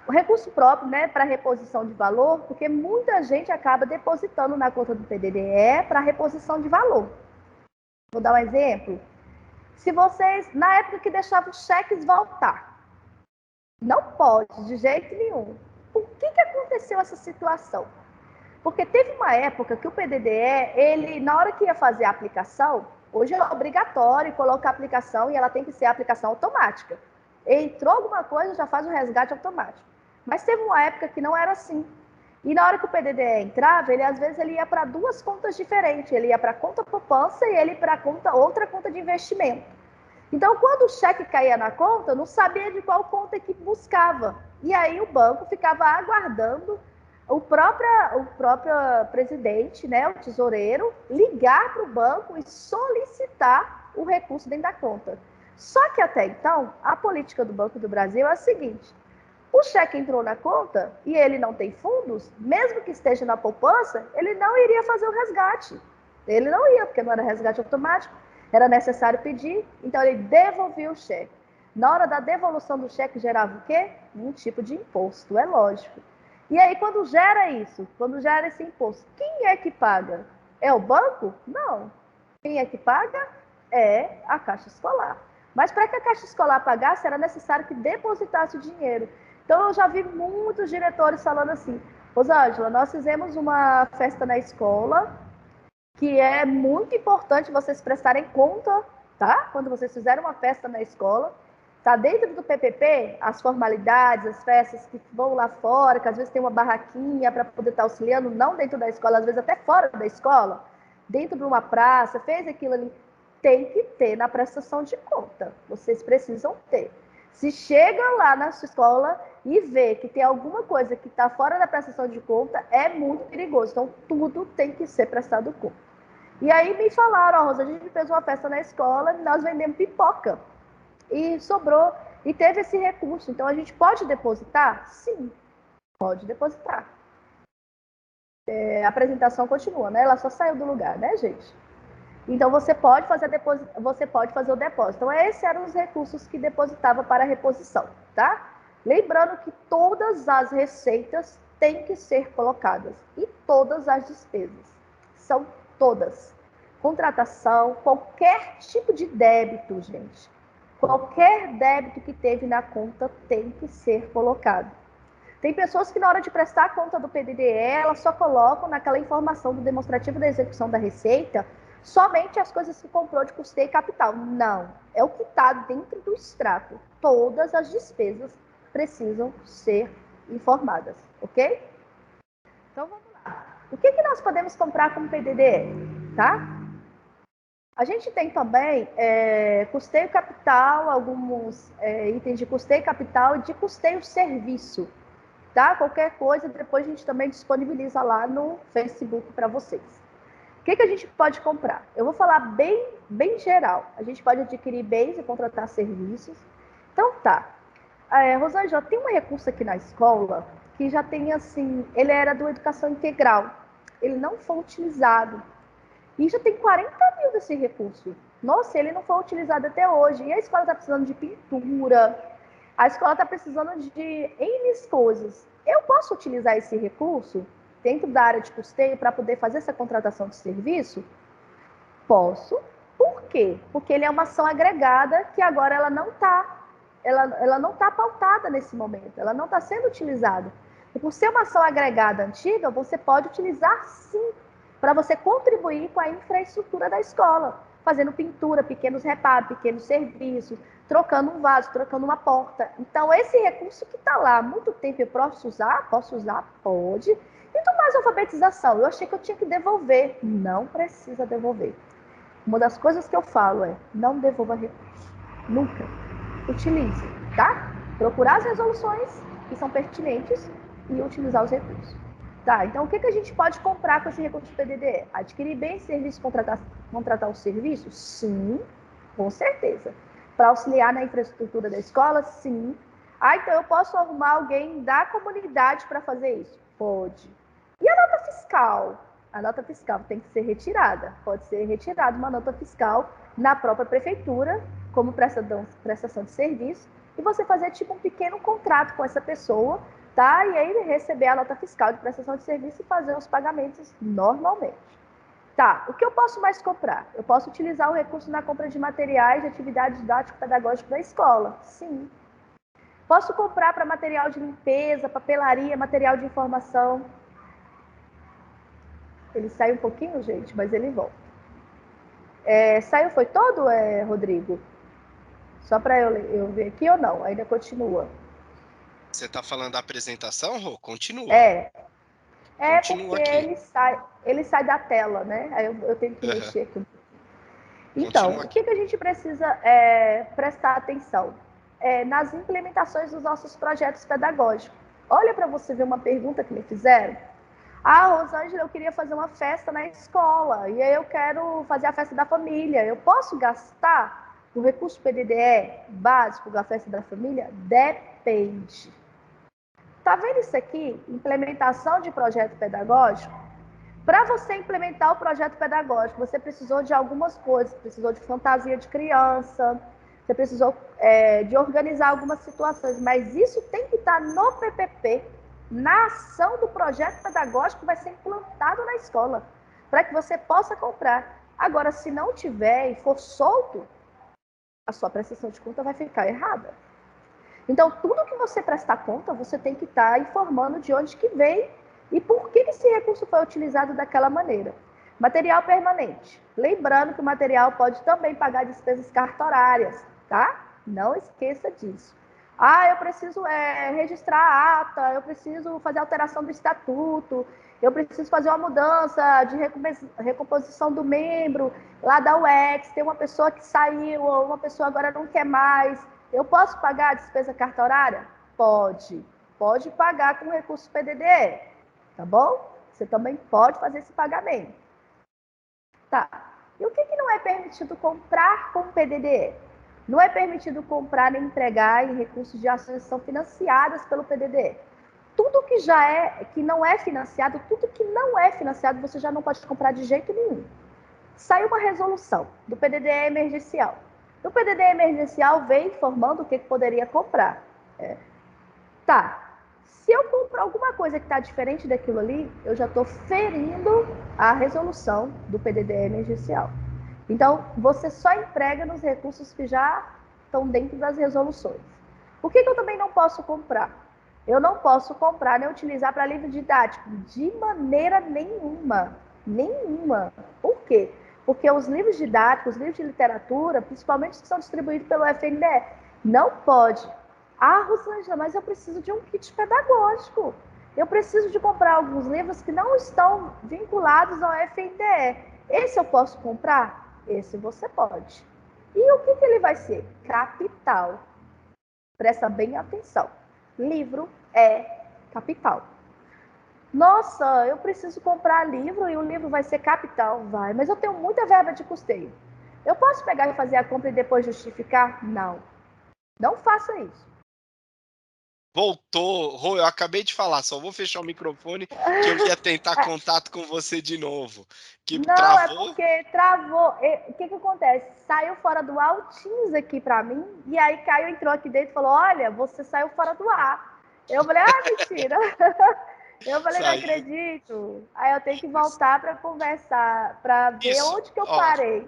O recurso próprio, né, para reposição de valor, porque muita gente acaba depositando na conta do PDDE para reposição de valor. Vou dar um exemplo. Se vocês, na época que deixavam os cheques voltar, não pode, de jeito nenhum. Por que aconteceu essa situação? Porque teve uma época que o PDDE, ele, na hora que ia fazer a aplicação, hoje é obrigatório colocar a aplicação e ela tem que ser a aplicação automática. Entrou alguma coisa, já faz o resgate automático. Mas teve uma época que não era assim. E na hora que o PDDE entrava, ele às vezes ele ia para duas contas diferentes. Ele ia para a conta poupança e ele para outra conta de investimento. Então, quando o cheque caía na conta, não sabia de qual conta que buscava. E aí o banco ficava aguardando o próprio presidente, né, o tesoureiro, ligar para o banco e solicitar o recurso dentro da conta. Só que até então, a política do Banco do Brasil é a seguinte: o cheque entrou na conta e ele não tem fundos, mesmo que esteja na poupança, ele não iria fazer o resgate. Ele não ia, porque não era resgate automático, era necessário pedir, então ele devolvia o cheque. Na hora da devolução do cheque, gerava o quê? Um tipo de imposto, é lógico. E aí, quando gera isso, quando gera esse imposto, quem é que paga? É o banco? Não. Quem é que paga? É a Caixa Escolar. Mas para que a Caixa Escolar pagasse, era necessário que depositasse o dinheiro. Então, eu já vi muitos diretores falando assim: Rosângela, nós fizemos uma festa na escola, que é muito importante vocês prestarem conta, tá? Quando vocês fizerem uma festa na escola, tá dentro do PPP, as formalidades, as festas que vão lá fora, que às vezes tem uma barraquinha para poder estar auxiliando, não dentro da escola, às vezes até fora da escola, dentro de uma praça, fez aquilo ali, tem que ter na prestação de conta. Vocês precisam ter. Se chega lá na sua escola e vê que tem alguma coisa que está fora da prestação de conta, é muito perigoso. Então, tudo tem que ser prestado conta. E aí me falaram, Rosa, a gente fez uma festa na escola e nós vendemos pipoca. E sobrou, e teve esse recurso. Então, a gente pode depositar? Sim, pode depositar. A apresentação continua, né? Ela só saiu do lugar, né, gente? Então, você pode fazer o depósito. Então, esses eram os recursos que depositava para a reposição, tá? Lembrando que todas as receitas têm que ser colocadas e todas as despesas. São todas. Contratação, qualquer tipo de débito, gente. Qualquer débito que teve na conta tem que ser colocado. Tem pessoas que na hora de prestar a conta do PDDE, elas só colocam naquela informação do demonstrativo da execução da receita somente as coisas que comprou de custeio e capital. Não, é o que está dentro do extrato. Todas as despesas precisam ser informadas, ok? Então vamos lá. O que nós podemos comprar com PDDE, tá? A gente tem também custeio capital, alguns itens de custeio capital e de custeio serviço. Tá? Qualquer coisa, depois a gente também disponibiliza lá no Facebook para vocês. O que a gente pode comprar? Eu vou falar bem geral. A gente pode adquirir bens e contratar serviços. Então, tá. Rosângela, tem um recurso aqui na escola que já tem assim, ele era do Educação Integral. Ele não foi utilizado. E já tem 40 mil desse recurso. Nossa, ele não foi utilizado até hoje. E a escola está precisando de pintura, a escola está precisando de N coisas. Eu posso utilizar esse recurso dentro da área de custeio para poder fazer essa contratação de serviço? Posso. Por quê? Porque ele é uma ação agregada que agora ela não está pautada nesse momento, ela não está sendo utilizada. E por ser uma ação agregada antiga, você pode utilizar sim, para você contribuir com a infraestrutura da escola, fazendo pintura, pequenos reparos, pequenos serviços, trocando um vaso, trocando uma porta. Então, esse recurso que está lá há muito tempo, eu posso usar? Posso usar? Pode. E do mais alfabetização, eu achei que eu tinha que devolver. Não precisa devolver. Uma das coisas que eu falo é, não devolva recurso. Nunca. Utilize, tá? Procurar as resoluções que são pertinentes e utilizar os recursos. Tá, então o que a gente pode comprar com esse recurso PDDE? Adquirir bens, serviços, contratar os serviços? Sim, com certeza. Para auxiliar na infraestrutura da escola? Sim. Ah, então eu posso arrumar alguém da comunidade para fazer isso? Pode. E a nota fiscal? A nota fiscal tem que ser retirada. Pode ser retirada uma nota fiscal na própria prefeitura, como prestação de serviço, e você fazer tipo um pequeno contrato com essa pessoa, tá? E aí receber a nota fiscal de prestação de serviço e fazer os pagamentos normalmente. Tá, o que eu posso mais comprar? Eu posso utilizar o recurso na compra de materiais de atividade didático-pedagógica da escola? Sim. Posso comprar para material de limpeza, papelaria, material de informação? Ele sai um pouquinho, gente, mas ele volta. Saiu, foi todo, Rodrigo? Só para eu ver aqui ou não? Ainda continua. Você está falando da apresentação, Rô? Continua. Porque Aqui. ele sai da tela, né? Aí eu tenho que mexer aqui. Então, o que a gente precisa prestar atenção? Nas implementações dos nossos projetos pedagógicos. Olha para você ver uma pergunta que me fizeram. Ah, Rosângela, eu queria fazer uma festa na escola, e aí eu quero fazer a festa da família. Eu posso gastar o recurso PDDE básico da festa da família? Depende. Tá vendo isso aqui? Implementação de projeto pedagógico? Para você implementar o projeto pedagógico, você precisou de algumas coisas. Precisou de fantasia de criança, você precisou de organizar algumas situações, mas isso tem que estar no PPP, na ação do projeto pedagógico que vai ser implantado na escola, para que você possa comprar. Agora, se não tiver e for solto, a sua prestação de conta vai ficar errada. Então, tudo que você prestar conta, você tem que estar informando de onde que veio e por que esse recurso foi utilizado daquela maneira. Material permanente. Lembrando que o material pode também pagar despesas cartorárias, tá? Não esqueça disso. Ah, eu preciso registrar a ata, eu preciso fazer alteração do estatuto, eu preciso fazer uma mudança de recomposição do membro lá da UEX, tem uma pessoa que saiu, ou uma pessoa agora não quer mais. Eu posso pagar a despesa carta horária? Pode. Pode pagar com recurso PDD, tá bom? Você também pode fazer esse pagamento. Tá. E o que não é permitido comprar com PDD? Não é permitido comprar nem entregar em recursos de ações que são financiadas pelo PDD. Tudo que não é financiado, tudo que não é financiado, você já não pode comprar de jeito nenhum. Saiu uma resolução do PDD emergencial. O PDD emergencial veio informando o que poderia comprar. Tá. Se eu comprar alguma coisa que está diferente daquilo ali, eu já estou ferindo a resolução do PDD emergencial. Então, você só emprega nos recursos que já estão dentro das resoluções. O que eu também não posso comprar? Eu não posso comprar nem utilizar para livro didático de maneira nenhuma. Nenhuma. Por quê? Porque os livros didáticos, os livros de literatura, principalmente os que são distribuídos pelo FNDE, não pode. Ah, Rosângela, mas eu preciso de um kit pedagógico. Eu preciso de comprar alguns livros que não estão vinculados ao FNDE. Esse eu posso comprar? Esse você pode. E o que ele vai ser? Capital. Presta bem atenção. Livro é capital. Nossa, eu preciso comprar livro e o livro vai ser capital? Vai, mas eu tenho muita verba de custeio. Eu posso pegar e fazer a compra e depois justificar? Não. Não faça isso. Voltou. Rô, eu acabei de falar, só vou fechar o microfone que eu ia tentar contato com você de novo. Que Não, é travou? porque travou. O que acontece? Saiu fora do ar o Teams aqui para mim, e aí Caio entrou aqui dentro e falou: Olha, você saiu fora do ar. Eu falei: Ah, mentira. Eu falei: Não Saiu. acredito. Aí eu tenho que voltar para conversar, para ver Isso. onde que eu Ó, parei.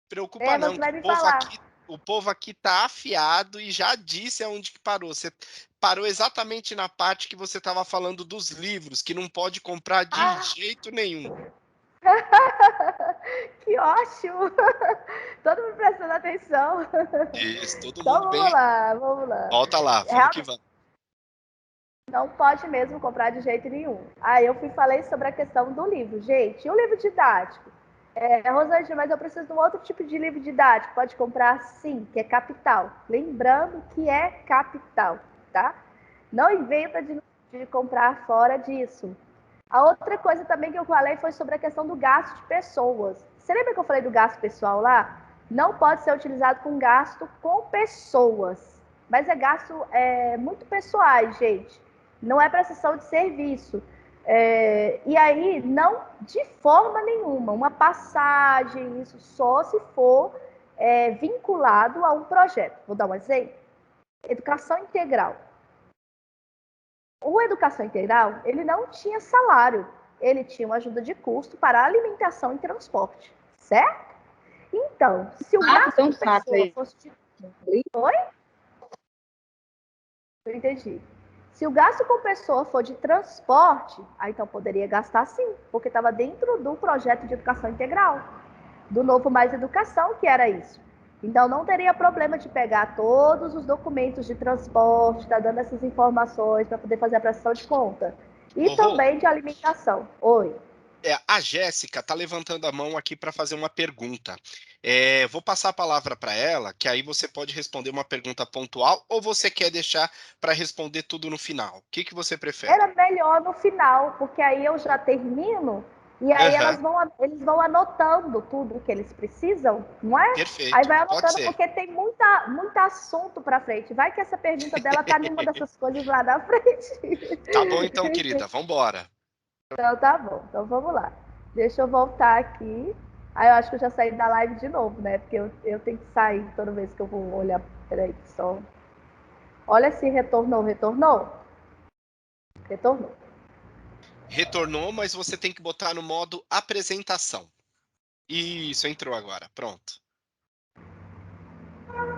preocupa não, Você que vai me falar. o povo aqui tá afiado e já disse aonde que parou. Você parou exatamente na parte que você estava falando dos livros, que não pode comprar de Ah, jeito nenhum. que ótimo! Todo mundo prestando atenção. Isso, todo Então mundo bem. vamos lá, vamos lá. Volta lá, vamos que vamos. Não pode mesmo comprar de jeito nenhum. Aí eu falei sobre a questão do livro. Gente, e o livro didático? Rosângela, mas eu preciso de um outro tipo de livro didático. Pode comprar sim, que é capital. Lembrando que é capital, tá? Não inventa de comprar fora disso. A outra coisa também que eu falei foi sobre a questão do gasto de pessoas. Você lembra que eu falei do gasto pessoal lá? Não pode ser utilizado com gasto com pessoas. Mas é gasto muito pessoais, gente. Não é prestação de serviço. E aí, não de forma nenhuma, uma passagem, isso só se for vinculado a um projeto. Vou dar um exemplo. Educação integral. O Educação Integral, ele não tinha salário, ele tinha uma ajuda de custo para alimentação e transporte, certo? Então, se o gasto Tão por chato pessoa aí. fosse de... Oi? Eu entendi. Se o gasto por pessoa for de transporte, aí então poderia gastar sim, porque estava dentro do projeto de educação integral, do Novo Mais Educação, que era isso. Então não teria problema de pegar todos os documentos de transporte, tá dando essas informações para poder fazer a prestação de conta. E Ô, Rô, também de alimentação. Oi. a Jéssica está levantando a mão aqui para fazer uma pergunta. Vou passar a palavra para ela, que aí você pode responder uma pergunta pontual, ou você quer deixar para responder tudo no final? O que você prefere? Era melhor no final, porque aí eu já termino e aí Aham, eles vão anotando tudo que eles precisam, não é? Aí perfeito, vai pode anotando ser. porque tem muito assunto para frente. Vai que essa pergunta dela tá numa dessas coisas lá na frente. Tá bom então, querida, vamos embora. Então tá bom, então vamos lá. Deixa eu voltar aqui. Aí eu acho que eu já saí da live de novo, né? Porque eu tenho que sair toda vez que eu vou olhar. Peraí, só. Olha se retornou. Retornou? Retornou. Retornou, mas você tem que botar no modo apresentação. Isso, entrou agora, pronto.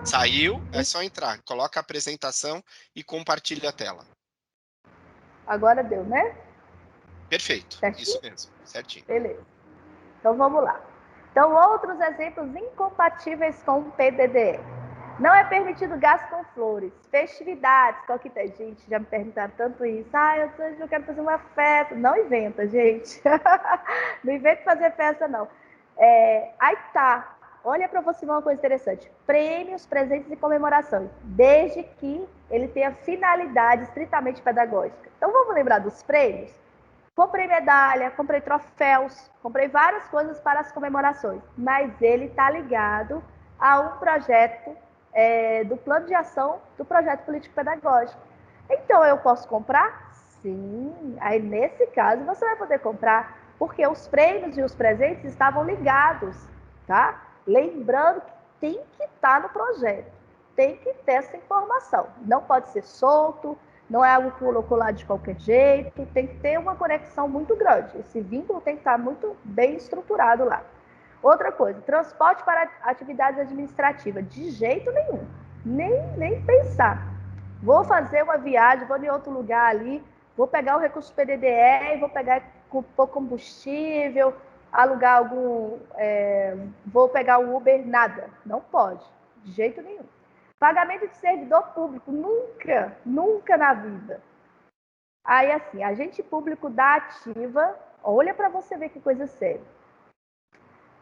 Saiu, é só entrar. Coloca a apresentação e compartilha a tela. Agora deu, né? Perfeito, isso Certinho? mesmo, certinho. Beleza. Então vamos lá. Então, outros exemplos incompatíveis com o PDD. Não é permitido gasto com flores, festividades, qualquer gente, já me perguntaram tanto isso. Eu quero fazer uma festa. Não inventa, gente. Não inventa fazer festa, não. Aí tá. olha para você uma coisa interessante. Prêmios, presentes e comemorações, desde que ele tenha finalidade estritamente pedagógica. Então, vamos lembrar dos prêmios? Comprei medalha, comprei troféus, comprei várias coisas para as comemorações, mas ele está ligado a um projeto do plano de ação do projeto político-pedagógico. Então, eu posso comprar? Sim. Aí, nesse caso, você vai poder comprar, porque os prêmios e os presentes estavam ligados, tá? Lembrando que tem que estar no projeto, tem que ter essa informação. Não pode ser solto, não é algo que colocou lá de qualquer jeito, tem que ter uma conexão muito grande. Esse vínculo tem que estar muito bem estruturado lá. Outra coisa, transporte para atividades administrativas, de jeito nenhum, nem pensar. Vou fazer uma viagem, vou em outro lugar ali, vou pegar o recurso PDDE, vou pegar combustível, alugar vou pegar o Uber, nada. Não pode, de jeito nenhum. Pagamento de servidor público, nunca na vida. Aí, assim, agente público da ativa, olha para você ver que coisa séria.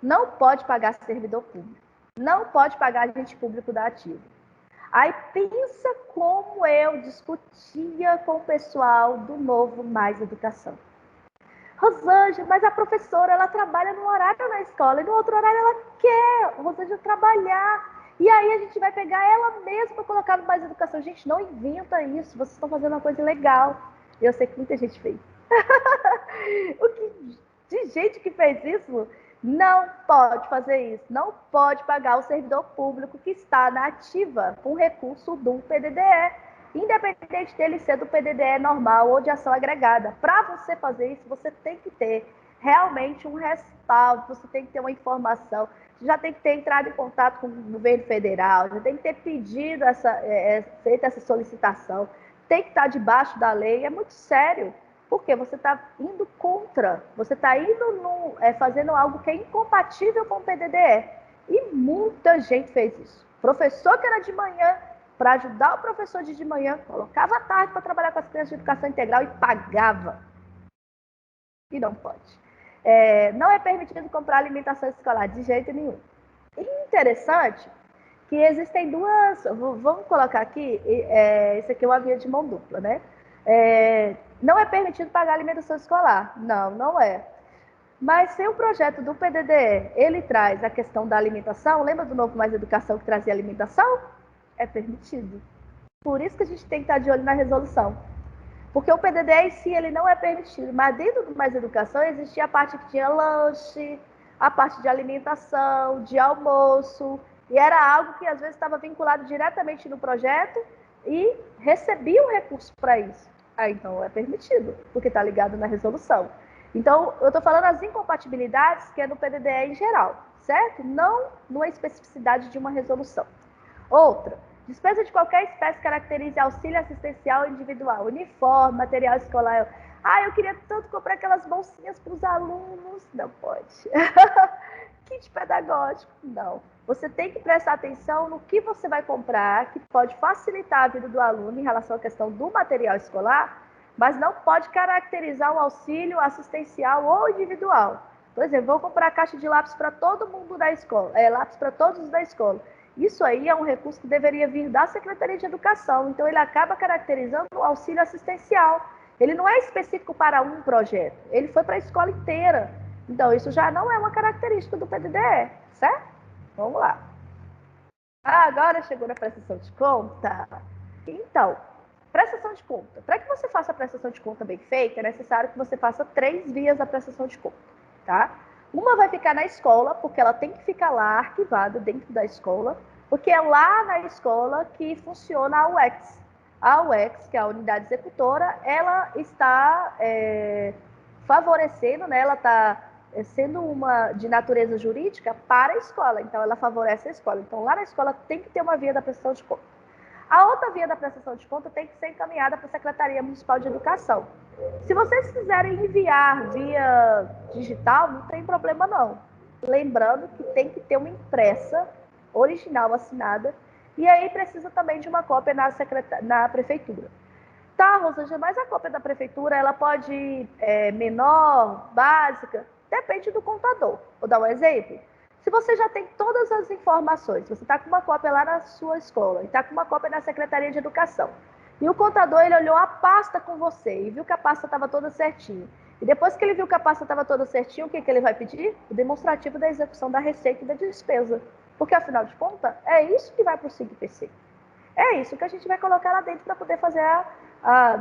Não pode pagar servidor público, não pode pagar agente público da ativa. Aí pensa como eu discutia com o pessoal do Novo Mais Educação. Rosângela, mas a professora, ela trabalha num horário na escola e no outro horário ela quer, Rosângela, trabalhar. E aí a gente vai pegar ela mesma para colocar no Mais Educação. Gente, não inventa isso, vocês estão fazendo uma coisa legal. Eu sei que muita gente fez. De gente que fez isso, não pode fazer isso. Não pode pagar o servidor público que está na ativa com recurso do PDDE, independente dele ser do PDDE normal ou de ação agregada. Para você fazer isso, você tem que ter realmente um respaldo, você tem que ter uma informação, você já tem que ter entrado em contato com o governo federal, já tem que ter pedido feito essa solicitação, tem que estar debaixo da lei, é muito sério. Porque você está indo contra, você está indo fazendo algo que é incompatível com o PDDE. E muita gente fez isso. Professor que era de manhã, para ajudar o professor de manhã, colocava à tarde para trabalhar com as crianças de educação integral e pagava. E não pode. Não é permitido comprar alimentação escolar, de jeito nenhum. Interessante que existem duas... Vamos colocar aqui, isso aqui é uma via de mão dupla, né? Não é permitido pagar alimentação escolar. Não, não é. Mas se o projeto do PDDE, ele traz a questão da alimentação, lembra do Novo Mais Educação que trazia alimentação? É permitido. Por isso que a gente tem que estar de olho na resolução. Porque o PDDE em si, ele não é permitido. Mas dentro do Mais Educação existia a parte que tinha lanche, a parte de alimentação, de almoço, e era algo que às vezes estava vinculado diretamente no projeto e recebia um recurso para isso. Então é permitido, porque está ligado na resolução. Então, eu estou falando as incompatibilidades que é no PDDE em geral, certo? Não numa especificidade de uma resolução. Outra, despesa de qualquer espécie caracterize auxílio assistencial individual, uniforme, material escolar. Eu queria tanto comprar aquelas bolsinhas para os alunos. Não pode. Kit pedagógico, não. Você tem que prestar atenção no que você vai comprar, que pode facilitar a vida do aluno em relação à questão do material escolar, mas não pode caracterizar um auxílio assistencial ou individual. Por exemplo, vou comprar caixa de lápis para todo mundo da escola, lápis para todos da escola. Isso aí é um recurso que deveria vir da Secretaria de Educação, então ele acaba caracterizando o auxílio assistencial. Ele não é específico para um projeto, ele foi para a escola inteira. Então, isso já não é uma característica do PDDE, certo? Vamos lá. Agora chegou na prestação de conta. Então, prestação de conta. Para que você faça a prestação de conta bem feita, é necessário que você faça 3 vias da prestação de conta, tá? Uma vai ficar na escola, porque ela tem que ficar lá arquivada dentro da escola, porque é lá na escola que funciona a UEX. A UEX, que é a unidade executora, ela está favorecendo, né? Ela está sendo uma de natureza jurídica para a escola, então ela favorece a escola. Então lá na escola tem que ter uma via da prestação de conta. A outra via da prestação de conta tem que ser encaminhada para a Secretaria Municipal de Educação. Se vocês quiserem enviar via digital, não tem problema não. Lembrando que tem que ter uma impressa, original, assinada, e aí precisa também de uma cópia na prefeitura. Tá, Rosângela, mas a cópia da prefeitura, ela pode ir menor, básica? Depende do contador. Vou dar um exemplo. Se você já tem todas as informações, você está com uma cópia lá na sua escola, e está com uma cópia na Secretaria de Educação, e o contador ele olhou a pasta com você e viu que a pasta estava toda certinha. E depois que ele viu que a pasta estava toda certinha, o que ele vai pedir? O demonstrativo da execução da receita e da despesa. Porque, afinal de contas, é isso que vai para o SIGPC. É isso que a gente vai colocar lá dentro para poder fazer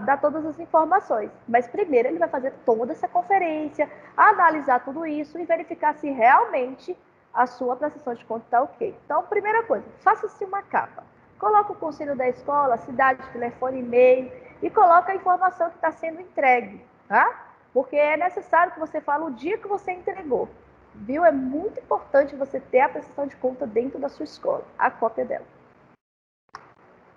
dar todas as informações. Mas primeiro ele vai fazer toda essa conferência, analisar tudo isso e verificar se realmente a sua prestação de conta está ok. Então, primeira coisa, faça-se uma capa. Coloca o conselho da escola, cidade, telefone, e-mail e coloca a informação que está sendo entregue, tá? Porque é necessário que você fale o dia que você entregou. Viu? É muito importante você ter a prestação de conta dentro da sua escola, a cópia dela.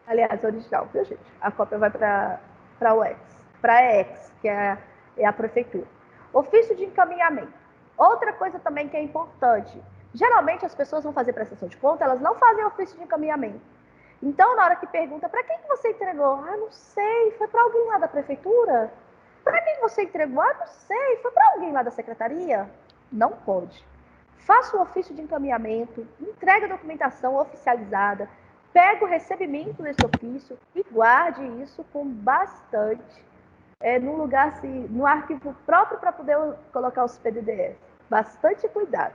Aliás, original, viu, gente? A cópia vai para a UEX, para a EX, que é a prefeitura. Ofício de encaminhamento. Outra coisa também que é importante. Geralmente as pessoas vão fazer prestação de conta, elas não fazem ofício de encaminhamento. Então, na hora que pergunta, para quem que você entregou? Ah, não sei, foi para alguém lá da prefeitura? Para quem você entregou? Ah, não sei, foi para alguém lá da secretaria? Não pode. Faça o ofício de encaminhamento, entregue a documentação oficializada, pegue o recebimento desse ofício e guarde isso com bastante, num lugar assim, no arquivo próprio para poder colocar os PDDs. Bastante cuidado.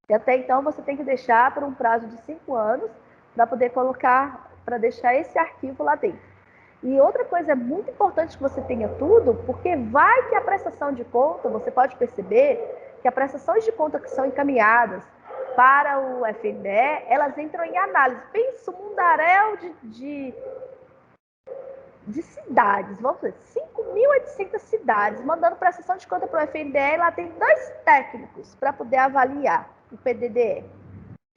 E até então você tem que deixar por um prazo de 5 anos para poder colocar, para deixar esse arquivo lá dentro. E outra coisa é muito importante que você tenha tudo, porque vai que a prestação de conta, você pode perceber que as prestações de conta que são encaminhadas para o FNDE, elas entram em análise. Pensa um mundaréu de cidades, vamos dizer, 5.800 cidades, mandando prestação de conta para o FNDE, e lá tem 2 técnicos para poder avaliar o PDDE.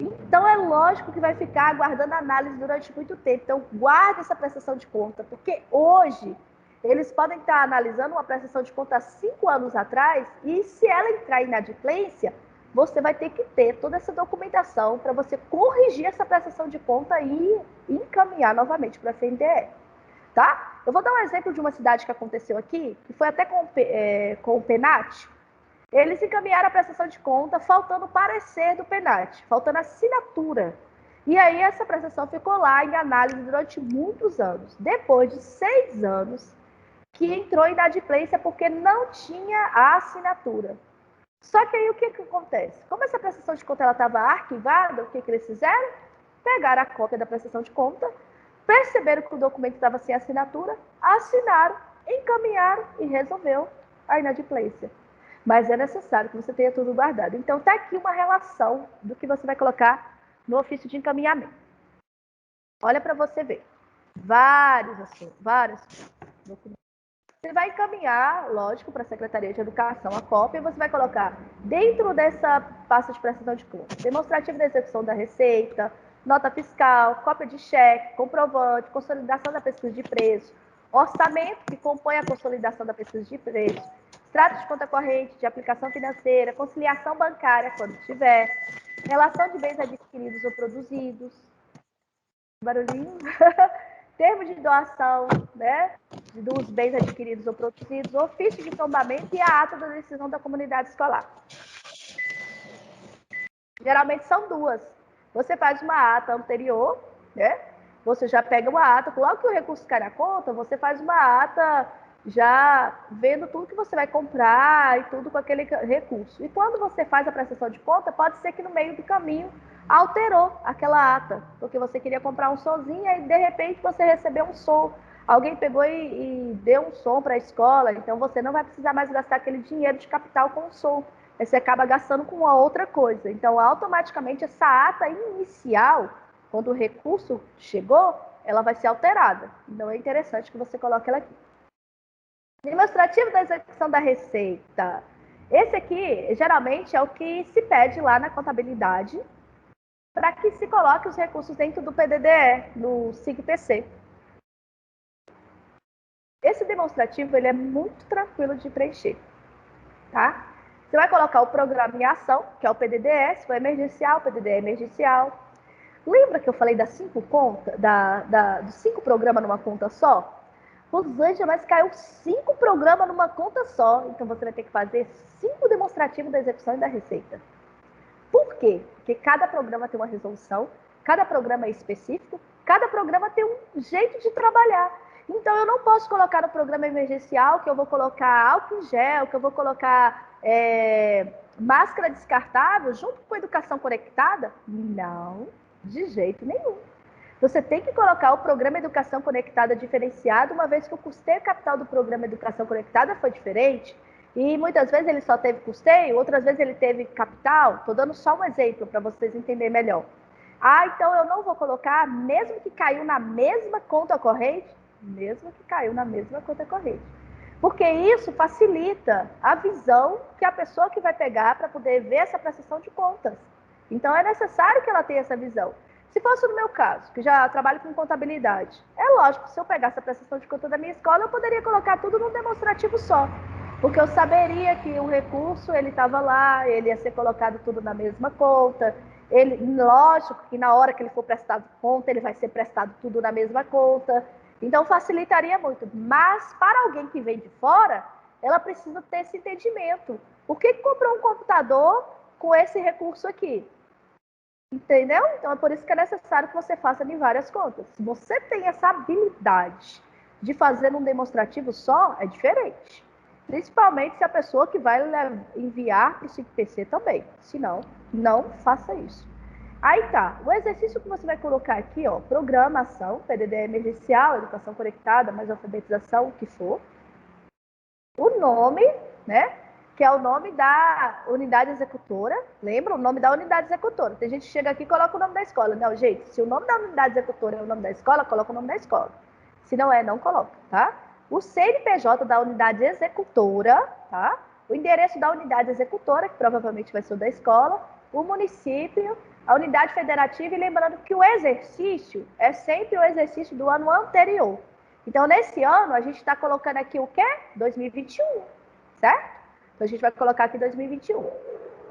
Então, é lógico que vai ficar aguardando análise durante muito tempo. Então, guarde essa prestação de conta, porque hoje eles podem estar analisando uma prestação de conta há 5 anos atrás e se ela entrar em inadimplência, você vai ter que ter toda essa documentação para você corrigir essa prestação de conta e encaminhar novamente para a FNDE. Tá? Eu vou dar um exemplo de uma cidade que aconteceu aqui, que foi até com o PENAT. Eles encaminharam a prestação de conta faltando o parecer do PENAT, faltando a assinatura. E aí essa prestação ficou lá em análise durante muitos anos. Depois de 6 anos, que entrou em inadimplência porque não tinha a assinatura. Só que aí o que acontece? Como essa prestação de conta estava arquivada, o que eles fizeram? Pegaram a cópia da prestação de conta, perceberam que o documento estava sem assinatura, assinaram, encaminharam e resolveu a inadimplência. Mas é necessário que você tenha tudo guardado. Então, está aqui uma relação do que você vai colocar no ofício de encaminhamento. Olha para você ver. Vários documentos. Você vai encaminhar, lógico, para a Secretaria de Educação a cópia e você vai colocar dentro dessa pasta de prestação de conta, demonstrativo da execução da receita, nota fiscal, cópia de cheque, comprovante, consolidação da pesquisa de preço, orçamento que compõe a consolidação da pesquisa de preço, extrato de conta corrente, de aplicação financeira, conciliação bancária, quando tiver, relação de bens adquiridos ou produzidos, barulhinho, termo de doação, né, dos bens adquiridos ou produzidos, ofício de tombamento e a ata da decisão da comunidade escolar. Geralmente são 2. Você faz uma ata anterior, né? Você já pega uma ata, logo que o recurso cai na conta, você faz uma ata já vendo tudo que você vai comprar e tudo com aquele recurso. E quando você faz a prestação de conta, pode ser que no meio do caminho alterou aquela ata, porque você queria comprar um sonzinho e de repente você recebeu um som. Alguém pegou e deu um som para a escola, então você não vai precisar mais gastar aquele dinheiro de capital com o som. Você acaba gastando com uma outra coisa. Então, automaticamente, essa ata inicial, quando o recurso chegou, ela vai ser alterada. Então, é interessante que você coloque ela aqui. Demonstrativo da execução da receita. Esse aqui, geralmente, é o que se pede lá na contabilidade para que se coloque os recursos dentro do PDDE, no SIGPC. Esse demonstrativo, ele é muito tranquilo de preencher, tá? Você vai colocar o programa em ação, que é o PDDE, se for emergencial, PDDE emergencial. Lembra que eu falei das 5 contas, dos 5 programas numa conta só? Rosângela, mas caiu 5 programas numa conta só. Então, você vai ter que fazer 5 demonstrativos da execução e da receita. Por quê? Porque cada programa tem uma resolução, cada programa é específico, cada programa tem um jeito de trabalhar. Então, eu não posso colocar no programa emergencial que eu vou colocar álcool em gel, que eu vou colocar máscara descartável junto com educação conectada. Não, de jeito nenhum. Você tem que colocar o programa Educação Conectada diferenciado, uma vez que o custeio capital do programa Educação Conectada foi diferente. E muitas vezes ele só teve custeio, outras vezes ele teve capital. Estou dando só um exemplo para vocês entenderem melhor. Então eu não vou colocar, mesmo que caiu na mesma conta corrente, mesmo que caiu na mesma conta corrente. Porque isso facilita a visão que a pessoa que vai pegar para poder ver essa prestação de contas. Então é necessário que ela tenha essa visão. Se fosse no meu caso, que já trabalho com contabilidade, é lógico, se eu pegasse a prestação de conta da minha escola, eu poderia colocar tudo num demonstrativo só. Porque eu saberia que o recurso, ele estava lá, ele ia ser colocado tudo na mesma conta. Lógico que na hora que ele for prestado conta, ele vai ser prestado tudo na mesma conta. Então, facilitaria muito. Mas, para alguém que vem de fora, ela precisa ter esse entendimento. Por que comprou um computador com esse recurso aqui? Entendeu? Então, é por isso que é necessário que você faça em várias contas. Se você tem essa habilidade de fazer um demonstrativo só, é diferente. Principalmente se a pessoa que vai enviar para o SIGPC também. Se não, não faça isso. Aí tá, o exercício que você vai colocar aqui, ó, programação, PDD emergencial, educação conectada, mais alfabetização, o que for. O nome, né? Que é o nome da unidade executora. Lembra? O nome da unidade executora. Tem gente que chega aqui e coloca o nome da escola. Não, gente, se o nome da unidade executora é o nome da escola, coloca o nome da escola. Se não é, não coloca, tá? O CNPJ da unidade executora, tá? O endereço da unidade executora, que provavelmente vai ser o da escola, o município, a unidade federativa, e lembrando que o exercício é sempre o exercício do ano anterior. Então, nesse ano, a gente está colocando aqui o quê? 2021, certo? Então, a gente vai colocar aqui 2021.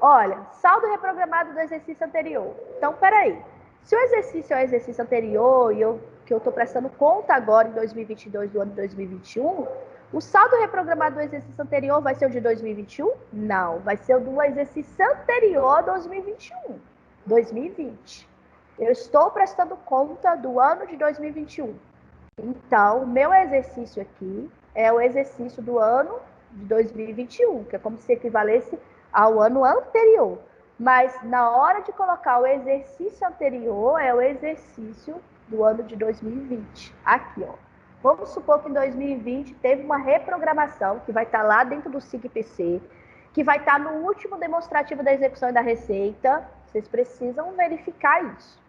Olha, saldo reprogramado do exercício anterior. Então, peraí. Se o exercício é o exercício anterior e que eu estou prestando conta agora em 2022 do ano 2021, o saldo reprogramado do exercício anterior vai ser o de 2021? Não, vai ser o do exercício anterior a 2021, 2020. Eu estou prestando conta do ano de 2021. Então, o meu exercício aqui é o exercício do ano de 2021, que é como se equivalesse ao ano anterior. Mas na hora de colocar o exercício anterior, é o exercício do ano de 2020. Aqui, ó. Vamos supor que em 2020 teve uma reprogramação que vai estar lá dentro do SIGPC, que vai estar no último demonstrativo da execução e da receita. Vocês precisam verificar isso.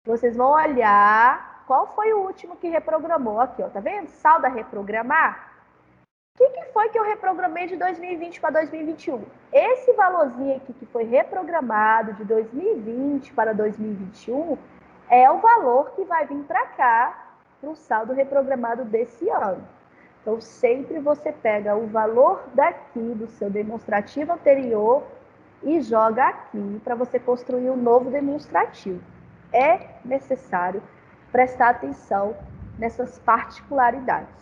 Vocês vão olhar qual foi o último que reprogramou. Aqui, ó, tá vendo? Saldo a reprogramar. O que foi que eu reprogramei de 2020 para 2021? Esse valorzinho aqui que foi reprogramado de 2020 para 2021 é o valor que vai vir para cá, para o saldo reprogramado desse ano. Então, sempre você pega o valor daqui do seu demonstrativo anterior e joga aqui para você construir um novo demonstrativo. É necessário prestar atenção nessas particularidades.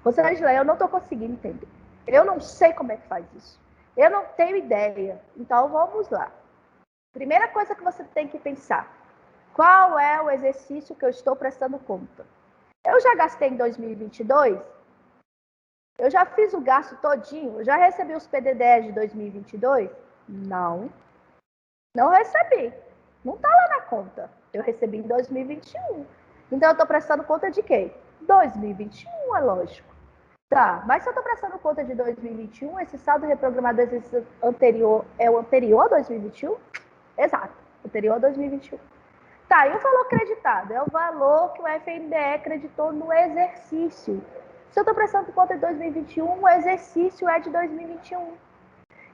Rosângela, eu não estou conseguindo entender. Eu não sei como é que faz isso. Eu não tenho ideia. Então, vamos lá. Primeira coisa que você tem que pensar. Qual é o exercício que eu estou prestando conta? Eu já gastei em 2022? Eu já fiz o gasto todinho? Eu já recebi os PDDs de 2022? Não. Não recebi. Não está lá na conta. Eu recebi em 2021. Então, eu estou prestando conta de quê? 2021, é lógico. Tá, mas se eu estou prestando conta de 2021, esse saldo reprogramado do exercício anterior é o anterior a 2021? Exato, anterior a 2021. Tá, e o valor creditado? É o valor que o FNDE creditou no exercício. Se eu estou prestando conta de 2021, o exercício é de 2021.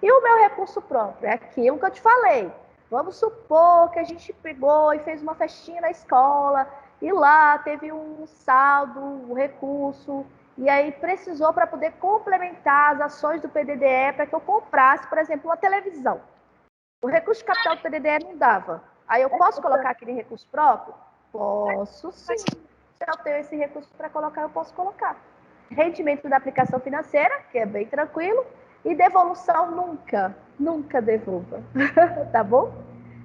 E o meu recurso próprio? É aquilo que eu te falei. Vamos supor que a gente pegou e fez uma festinha na escola e lá teve um saldo, um recurso, e aí precisou para poder complementar as ações do PDDE para que eu comprasse, por exemplo, uma televisão. O recurso de capital do PDDE não dava. Aí eu posso colocar aquele recurso próprio? Posso sim. Se eu tenho esse recurso para colocar, eu posso colocar. Rendimento da aplicação financeira, que é bem tranquilo, E devolução nunca, nunca devolva, tá bom?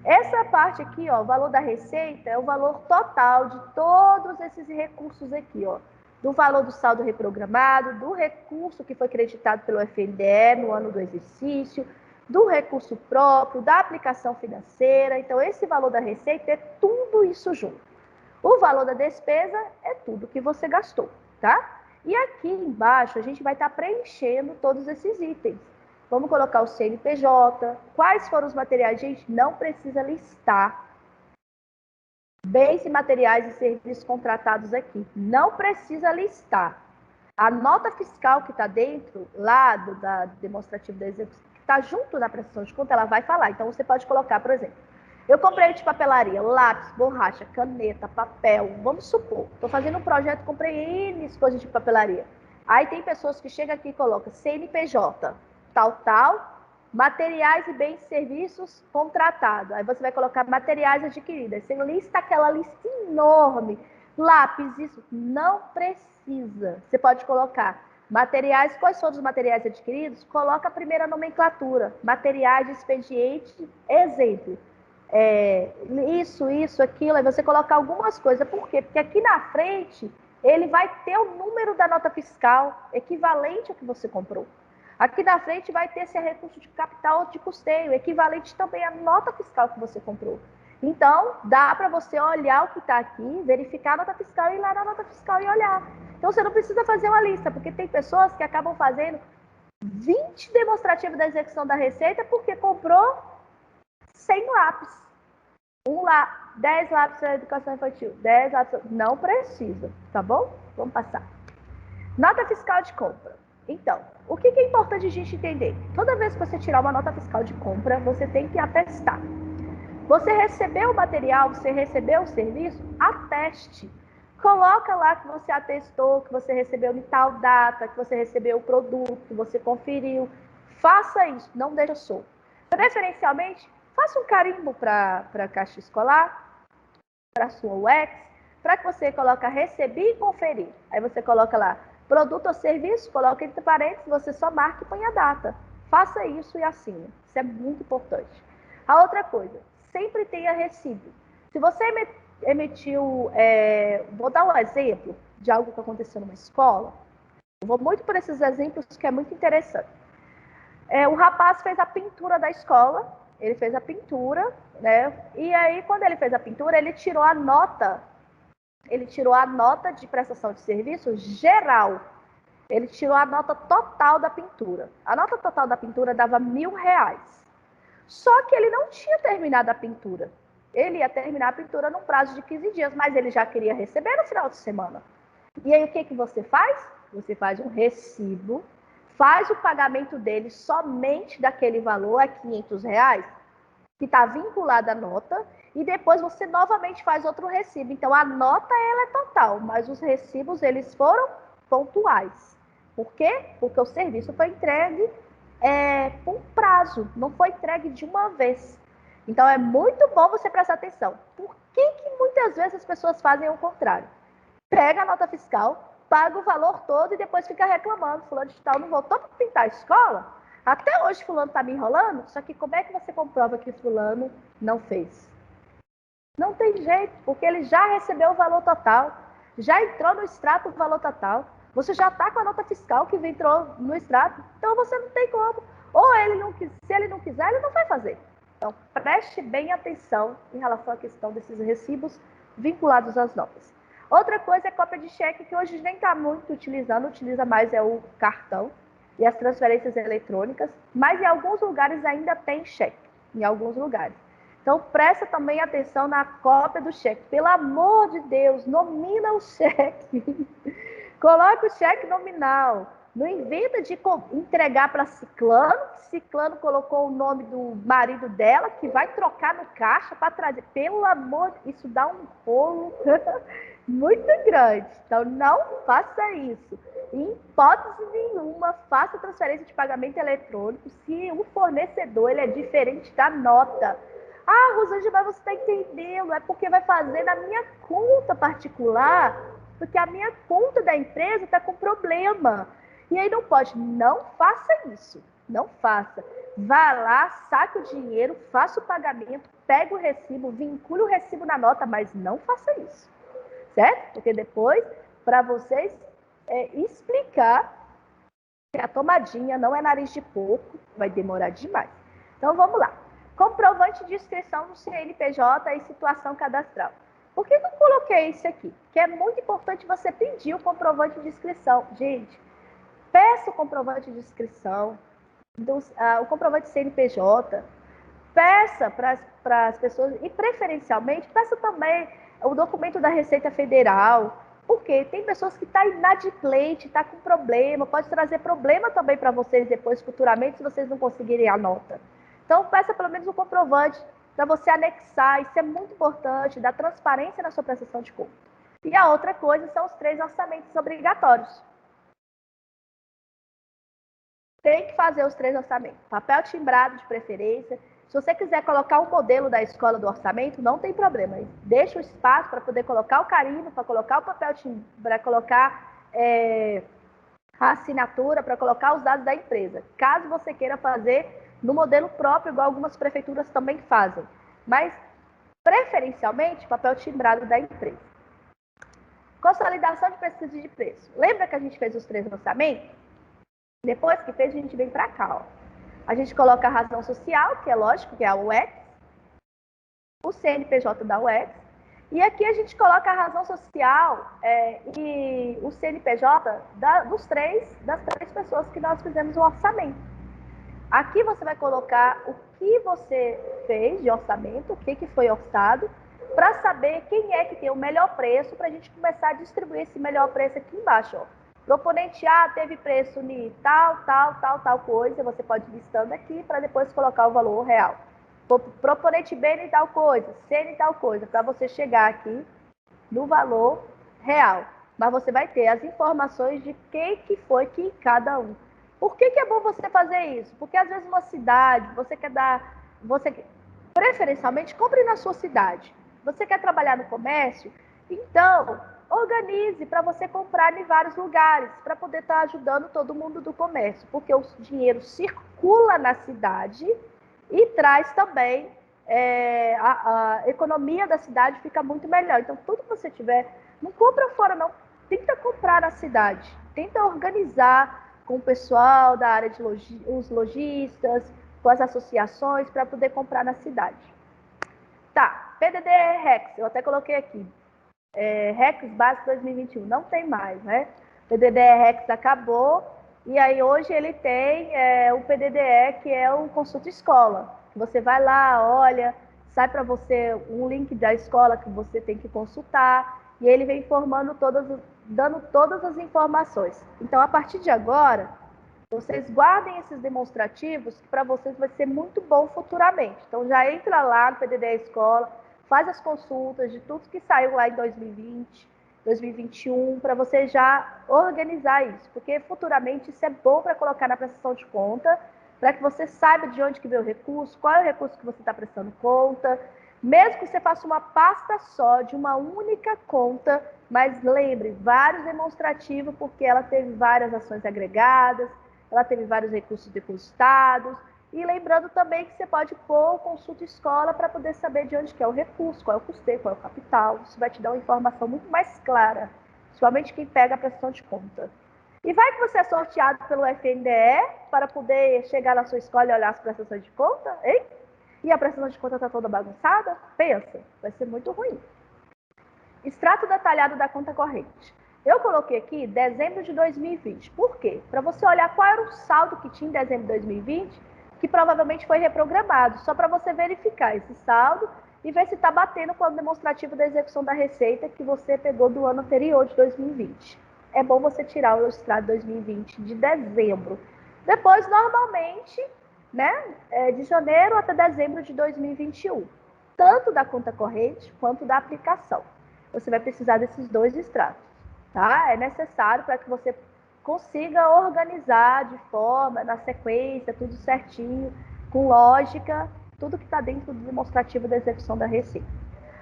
Essa parte aqui, ó, o valor da receita é o valor total de todos esses recursos aqui, ó. Do valor do saldo reprogramado, do recurso que foi creditado pelo FNDE no ano do exercício, do recurso próprio, da aplicação financeira. Então, esse valor da receita é tudo isso junto. O valor da despesa é tudo que você gastou, tá? E aqui embaixo a gente vai estar preenchendo todos esses itens. Vamos colocar o CNPJ, quais foram os materiais, gente, não precisa listar. Bens e materiais e serviços contratados aqui, não precisa listar. A nota fiscal que está dentro, lá da demonstrativo da execução, que está junto da prestação de conta, ela vai falar. Então, você pode colocar, por exemplo, eu comprei de papelaria, lápis, borracha, caneta, papel, vamos supor. Estou fazendo um projeto, comprei N coisas de papelaria. Aí tem pessoas que chegam aqui e colocam CNPJ, tal, materiais e bens e serviços contratados. Aí você vai colocar materiais adquiridos. Você lista aquela lista enorme. Lápis, isso não precisa. Você pode colocar materiais, quais são os materiais adquiridos? Coloca a primeira nomenclatura. Materiais de expediente, exemplo. Isso, aquilo, aí você colocar algumas coisas. Por quê? Porque aqui na frente ele vai ter o número da nota fiscal equivalente ao que você comprou. Aqui na frente vai ter esse recurso de capital ou de custeio, equivalente também à nota fiscal que você comprou. Então, dá para você olhar o que está aqui, verificar a nota fiscal e ir lá na nota fiscal e olhar. Então, você não precisa fazer uma lista, porque tem pessoas que acabam fazendo 20 demonstrativos da execução da receita porque comprou 100 lápis. 10 lápis para educação infantil, 10 lápis, não precisa, tá bom? Vamos passar. Nota fiscal de compra. Então, o que é importante a gente entender? Toda vez que você tirar uma nota fiscal de compra, você tem que atestar. Você recebeu o material, você recebeu o serviço, ateste. Coloca lá que você atestou, que você recebeu em tal data, que você recebeu o produto, que você conferiu. Faça isso, não deixa solto. Preferencialmente, faça um carimbo para a caixa escolar, para a sua UX, para que você coloque recebi e conferir. Aí você coloca lá, produto ou serviço, coloca entre parênteses, você só marca e põe a data. Faça isso e assine. Isso é muito importante. A outra coisa, sempre tenha recibo. Se você emitiu, vou dar um exemplo de algo que aconteceu numa escola, eu vou muito por esses exemplos que é muito interessante. O rapaz fez a pintura da escola, ele fez a pintura, né? E aí, quando ele fez a pintura, ele tirou a nota de prestação de serviço geral. Ele tirou a nota total da pintura. A nota total da pintura dava R$1.000. Só que ele não tinha terminado a pintura. Ele ia terminar a pintura num prazo de 15 dias, mas ele já queria receber no final de semana. E aí, o que você faz? Você faz um recibo, faz o pagamento dele somente daquele valor, R$500, que está vinculado à nota, e depois você novamente faz outro recibo. Então, a nota ela é total, mas os recibos eles foram pontuais. Por quê? Porque o serviço foi entregue com prazo, não foi entregue de uma vez. Então, é muito bom você prestar atenção. Por que muitas vezes as pessoas fazem o contrário? Pega a nota fiscal, paga o valor todo e depois fica reclamando. Fulano de tal não voltou para pintar a escola? Até hoje fulano está me enrolando? Só que como é que você comprova que fulano não fez? Não tem jeito, porque ele já recebeu o valor total, já entrou no extrato o valor total, você já está com a nota fiscal que entrou no extrato, então você não tem como. Ou se ele não quiser, ele não vai fazer. Então, preste bem atenção em relação à questão desses recibos vinculados às notas. Outra coisa é cópia de cheque, que hoje nem está muito utilizando, utiliza mais o cartão e as transferências eletrônicas, mas em alguns lugares ainda tem cheque, em alguns lugares. Então, presta também atenção na cópia do cheque. Pelo amor de Deus, nomina o cheque. Coloque o cheque nominal. Não inventa de entregar para Ciclano. Ciclano colocou o nome do marido dela, que vai trocar no caixa para trazer. Pelo amor, isso dá um rolo muito grande. Então, não faça isso. Em hipótese nenhuma, faça transferência de pagamento eletrônico se o fornecedor ele é diferente da nota. Ah, Rosângela, mas você está entendendo, é porque vai fazer na minha conta particular, porque a minha conta da empresa está com problema. E aí não pode, não faça isso. Não faça. Vá lá, saque o dinheiro, faça o pagamento, pegue o recibo, vincule o recibo na nota, mas não faça isso, certo? Porque depois, para vocês explicar que a tomadinha não é nariz de porco, vai demorar demais. Então, vamos lá. Comprovante de inscrição no CNPJ e situação cadastral. Por que eu coloquei isso aqui? Porque é muito importante você pedir o comprovante de inscrição. Gente, peça o comprovante de inscrição, o comprovante de CNPJ, peça para as pessoas, e preferencialmente, peça também o documento da Receita Federal, porque tem pessoas que estão inadimplente, está com problema, pode trazer problema também para vocês depois, futuramente, se vocês não conseguirem a nota. Então, peça pelo menos um comprovante para você anexar, isso é muito importante, dar transparência na sua prestação de conta. E a outra coisa são os 3 orçamentos obrigatórios. Tem que fazer os 3 orçamentos. Papel timbrado de preferência. Se você quiser colocar um modelo da escola do orçamento, não tem problema. Deixa o espaço para poder colocar o carimbo, para colocar o papel timbrado, para colocar a assinatura, para colocar os dados da empresa. Caso você queira fazer no modelo próprio, igual algumas prefeituras também fazem. Mas, preferencialmente, papel timbrado da empresa. Consolidação de pesquisa de preço. Lembra que a gente fez os 3 orçamentos? Depois que fez, a gente vem para cá. Ó. A gente coloca a razão social, que é lógico, que é a UX, o CNPJ da UX, e aqui a gente coloca a razão social e o CNPJ das três pessoas que nós fizemos o orçamento. Aqui você vai colocar o que você fez de orçamento, o que foi orçado, para saber quem é que tem o melhor preço, para a gente começar a distribuir esse melhor preço aqui embaixo. Ó. Proponente A teve preço de tal coisa, você pode ir listando aqui para depois colocar o valor real. Proponente B de tal coisa, C de tal coisa, para você chegar aqui no valor real. Mas você vai ter as informações de quem que foi que cada um. Por que é bom você fazer isso? Porque às vezes uma cidade, preferencialmente, compre na sua cidade. Você quer trabalhar no comércio? Então, organize para você comprar em vários lugares, para poder estar ajudando todo mundo do comércio, porque o dinheiro circula na cidade e traz também a economia da cidade fica muito melhor. Então, tudo que você tiver, não compra fora não, tenta comprar na cidade, tenta organizar com o pessoal da área de os lojistas, com as associações, para poder comprar na cidade. Tá, PDD Rex, eu até coloquei aqui. Rex Básico 2021, não tem mais, né? PDD Rex acabou, e aí hoje ele tem o PDDE, que é o Consulta Escola. Você vai lá, olha, sai para você um link da escola que você tem que consultar, e ele vem informando dando todas as informações. Então, a partir de agora, vocês guardem esses demonstrativos, que para vocês vai ser muito bom futuramente. Então, já entra lá no PDDE Escola, faz as consultas de tudo que saiu lá em 2020, 2021, para você já organizar isso, porque futuramente isso é bom para colocar na prestação de conta, para que você saiba de onde que veio o recurso, qual é o recurso que você está prestando conta, mesmo que você faça uma pasta só, de uma única conta, mas lembre, vários demonstrativos, porque ela teve várias ações agregadas, ela teve vários recursos depositados, e lembrando também que você pode pôr o consulta escola para poder saber de onde que é o recurso, qual é o custeio, qual é o capital. Isso vai te dar uma informação muito mais clara, principalmente quem pega a prestação de conta. E vai que você é sorteado pelo FNDE para poder chegar na sua escola e olhar as prestações de conta, hein? E a prestação de conta está toda bagunçada? Pensa, vai ser muito ruim. Extrato detalhado da conta corrente. Eu coloquei aqui dezembro de 2020. Por quê? Para você olhar qual era o saldo que tinha em dezembro de 2020, que provavelmente foi reprogramado, só para você verificar esse saldo e ver se está batendo com o demonstrativo da execução da receita que você pegou do ano anterior, de 2020. É bom você tirar o extrato de 2020 de dezembro. Depois, normalmente, né, de janeiro até dezembro de 2021, tanto da conta corrente quanto da aplicação. Você vai precisar desses 2 extratos, tá? É necessário para que você consiga organizar de forma, na sequência, tudo certinho, com lógica, tudo que está dentro do demonstrativo da execução da receita.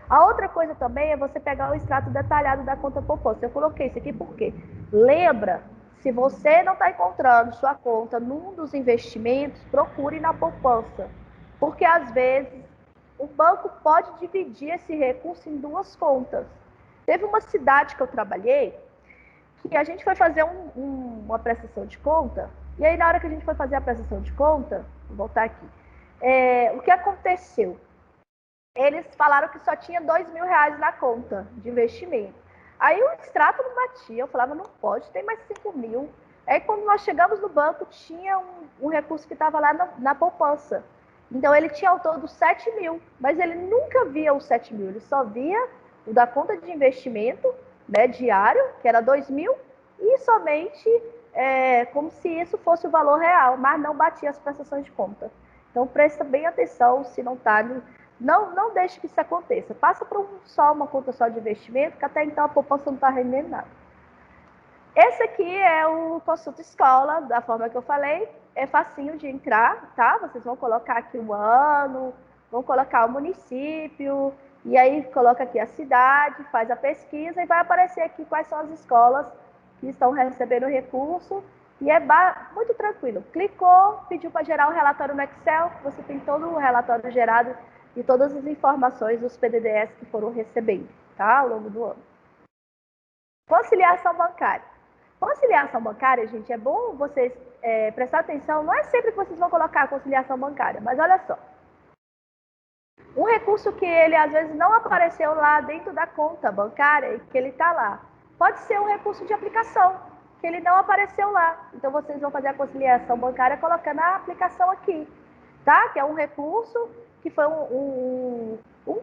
A outra coisa também é você pegar o extrato detalhado da conta poupança. Eu coloquei isso aqui porque, lembra, Se você não está encontrando sua conta num dos investimentos, procure na poupança. Porque, às vezes, o banco pode dividir esse recurso em duas contas. Teve uma cidade que eu trabalhei que a gente foi fazer uma prestação de conta, e aí na hora que a gente foi fazer a prestação de conta, vou voltar aqui, o que aconteceu? Eles falaram que só tinha R$ 2.000 na conta de investimento. Aí o extrato não batia, eu falava, não pode, tem mais 5.000. Aí quando nós chegamos no banco, tinha um recurso que estava lá na poupança. Então ele tinha ao todo 7.000, mas ele nunca via os 7.000, ele só via o da conta de investimento, né, diário, que era 2.000, e somente como se isso fosse o valor real, mas não batia as prestações de conta. Então presta bem atenção se não está. Não deixe que isso aconteça. Passa para uma conta só de investimento, que até então a poupança não está rendendo nada. Esse aqui é o Consulta Escola, da forma que eu falei. É facinho de entrar, tá? Vocês vão colocar aqui o ano, vão colocar o município, e aí coloca aqui a cidade, faz a pesquisa e vai aparecer aqui quais são as escolas que estão recebendo recurso. E é muito tranquilo. Clicou, pediu para gerar o relatório no Excel, você tem todo o relatório gerado e todas as informações dos PDDs que foram recebendo, tá? Ao longo do ano. Conciliação bancária. Conciliação bancária, gente, é bom vocês prestar atenção, não é sempre que vocês vão colocar a conciliação bancária, mas olha só. Um recurso que ele às vezes não apareceu lá dentro da conta bancária e que ele está lá, pode ser um recurso de aplicação, que ele não apareceu lá. Então vocês vão fazer a conciliação bancária colocando a aplicação aqui, tá? Que é um recurso que foi um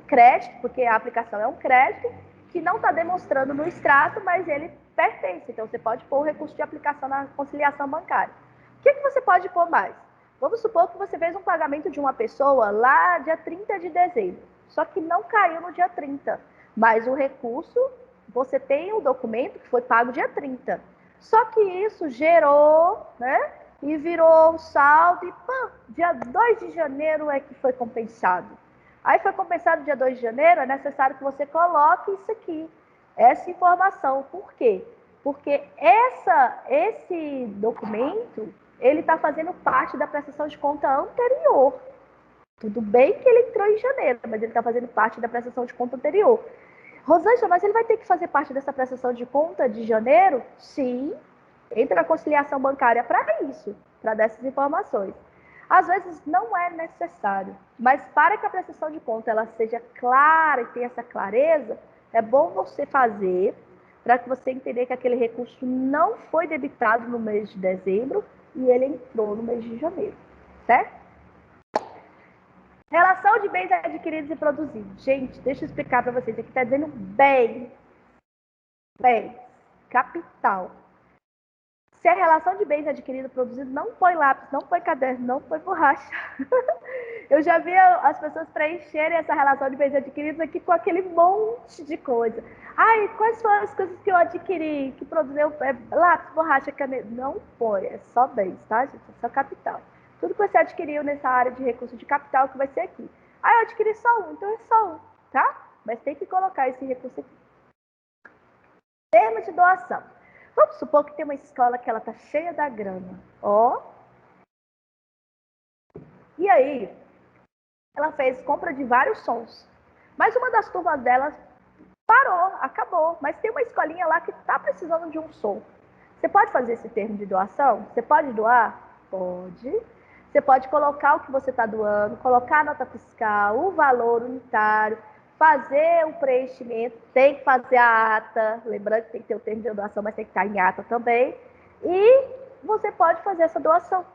crédito, porque a aplicação é um crédito, que não está demonstrando no extrato, mas ele pertence. Então, você pode pôr o recurso de aplicação na conciliação bancária. O que você pode pôr mais? Vamos supor que você fez um pagamento de uma pessoa lá dia 30 de dezembro, só que não caiu no dia 30, mas o recurso, você tem o documento que foi pago dia 30. Só que isso gerou, né? E virou um saldo e dia 2 de janeiro é que foi compensado. Aí foi compensado dia 2 de janeiro, é necessário que você coloque isso aqui, essa informação. Por quê? Porque esse documento, ele está fazendo parte da prestação de conta anterior. Tudo bem que ele entrou em janeiro, mas ele está fazendo parte da prestação de conta anterior. Rosângela, mas ele vai ter que fazer parte dessa prestação de conta de janeiro? Sim, entra na conciliação bancária para isso, para dar essas informações. Às vezes não é necessário, mas para que a prestação de conta ela seja clara e tenha essa clareza, é bom você fazer para que você entender que aquele recurso não foi debitado no mês de dezembro e ele entrou no mês de janeiro, certo? Relação de bens adquiridos e produzidos. Gente, deixa eu explicar para vocês. Aqui está dizendo bens, capital. Se a relação de bens adquirido e produzido, não põe lápis, não põe caderno, não põe borracha. Eu já vi as pessoas preencherem essa relação de bens adquiridos aqui com aquele monte de coisa. Ai, quais foram as coisas que eu adquiri, que produziu lápis, borracha, caneta? Não põe, é só bens, tá, gente? É só capital. Tudo que você adquiriu nessa área de recurso de capital que vai ser aqui. Ah, eu adquiri só um, então é só um, tá? Mas tem que colocar esse recurso aqui. Termo de doação. Vamos supor que tem uma escola que ela tá cheia da grana, ó. E aí, ela fez compra de vários sons. Mas uma das turmas delas parou, acabou. Mas tem uma escolinha lá que está precisando de um som. Você pode fazer esse termo de doação? Você pode doar? Pode. Você pode colocar o que você está doando, colocar a nota fiscal, o valor unitário, fazer o preenchimento, tem que fazer a ata, lembrando que tem que ter o termo de doação, mas tem que estar em ata também. E você pode fazer essa doação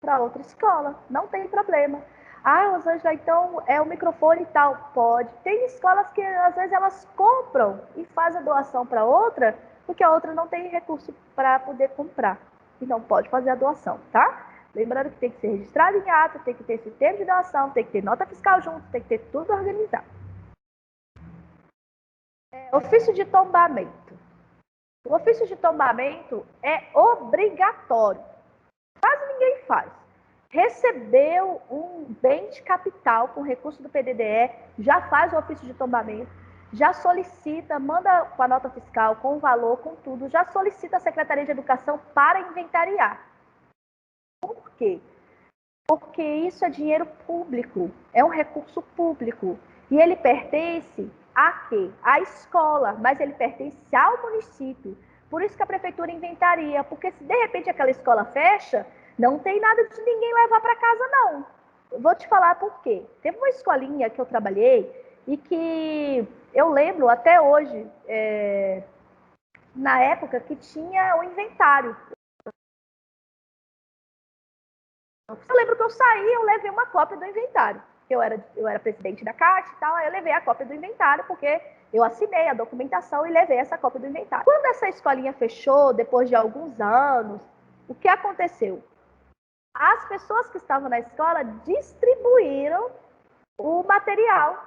para outra escola, não tem problema. Ah, Rosângela, então é o microfone e tal. Pode. Tem escolas que às vezes elas compram e fazem a doação para outra, porque a outra não tem recurso para poder comprar. Então pode fazer a doação, tá? Lembrando que tem que ser registrado em ata, tem que ter esse termo de doação, tem que ter nota fiscal junto, tem que ter tudo organizado. Ofício de tombamento. O ofício de tombamento é obrigatório. Quase ninguém faz. Recebeu um bem de capital com recurso do PDDE, já faz o ofício de tombamento. já solicita, manda com a nota fiscal, com o valor, com tudo, já solicita a Secretaria de Educação para inventariar. Por quê? Porque isso é dinheiro público, é um recurso público. E ele pertence a quê? À escola, mas ele pertence ao município. Por isso que a prefeitura inventaria, porque se de repente aquela escola fecha, não tem nada de ninguém levar para casa, não. Eu vou te falar por quê. Teve uma escolinha que eu trabalhei e que eu lembro até hoje, na época que tinha o inventário. Eu lembro que eu saí, eu levei uma cópia do inventário. Eu era presidente da Caixa e tal, aí eu levei a cópia do inventário, porque eu assinei a documentação e levei essa cópia do inventário. Quando essa escolinha fechou, depois de alguns anos, o que aconteceu? As pessoas que estavam na escola distribuíram o material.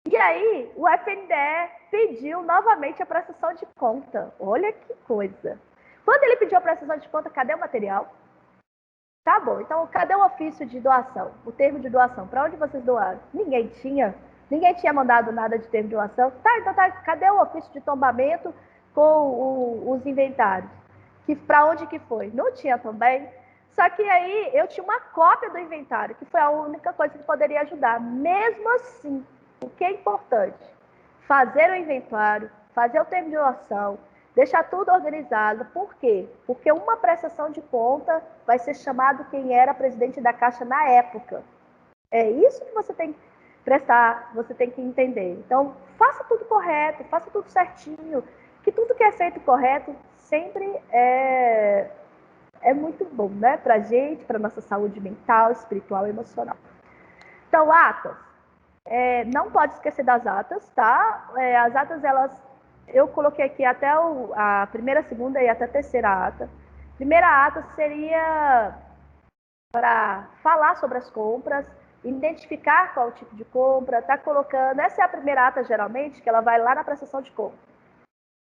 E aí, o FNDE pediu novamente a prestação de conta. Olha que coisa. Quando ele pediu a prestação de conta, cadê o material? Tá bom, então cadê o ofício de doação? O termo de doação, para onde vocês doaram? Ninguém tinha. Ninguém tinha mandado nada de termo de doação. Tá, então tá, cadê o ofício de tombamento com os inventários? Que para onde que foi? Não tinha também. Só que aí eu tinha uma cópia do inventário, que foi a única coisa que poderia ajudar. Mesmo assim, o que é importante? Fazer o inventário, fazer o termo de doação, deixar tudo organizado. Por quê? Porque uma prestação de conta vai ser chamado quem era presidente da Caixa na época. É isso que você tem que prestar, você tem que entender. Então, faça tudo correto, faça tudo certinho, que tudo que é feito correto sempre é muito bom, né? Pra gente, para nossa saúde mental, espiritual e emocional. Então, atas. Não pode esquecer das atas, tá? As atas, eu coloquei aqui até a primeira, segunda e até a terceira ata. Primeira ata seria para falar sobre as compras, identificar qual o tipo de compra, tá colocando. Essa é a primeira ata, geralmente, que ela vai lá na prestação de compra.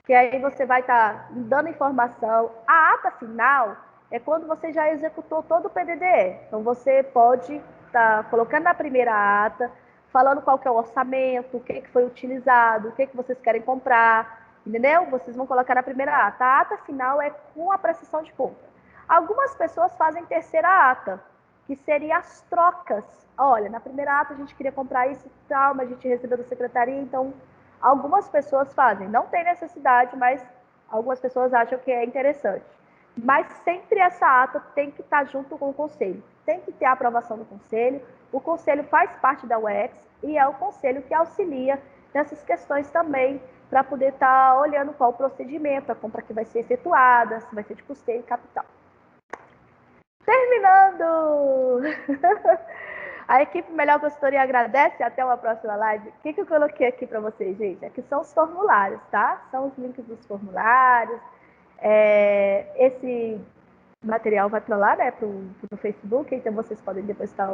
Que aí você vai estar dando informação. A ata final é quando você já executou todo o PDDE. Então, você pode estar colocando na primeira ata, falando qual que é o orçamento, o que foi utilizado, o que vocês querem comprar, entendeu? Vocês vão colocar na primeira ata. A ata final é com a prestação de conta. Algumas pessoas fazem terceira ata, que seria as trocas. Olha, na primeira ata a gente queria comprar isso e tal, mas a gente recebeu da secretaria, então algumas pessoas fazem. Não tem necessidade, mas algumas pessoas acham que é interessante. Mas sempre essa ata tem que estar junto com o conselho. Tem que ter a aprovação do conselho. O conselho faz parte da UEX e é o conselho que auxilia nessas questões também, para poder estar olhando qual o procedimento, a compra que vai ser efetuada, se vai ser de custeio e capital. Terminando! A equipe Melhor Consultoria agradece, até uma próxima live. O que eu coloquei aqui para vocês, gente? Aqui são os formulários, tá? São os links dos formulários. Esse material vai para lá, né, para o Facebook, então vocês podem depois estar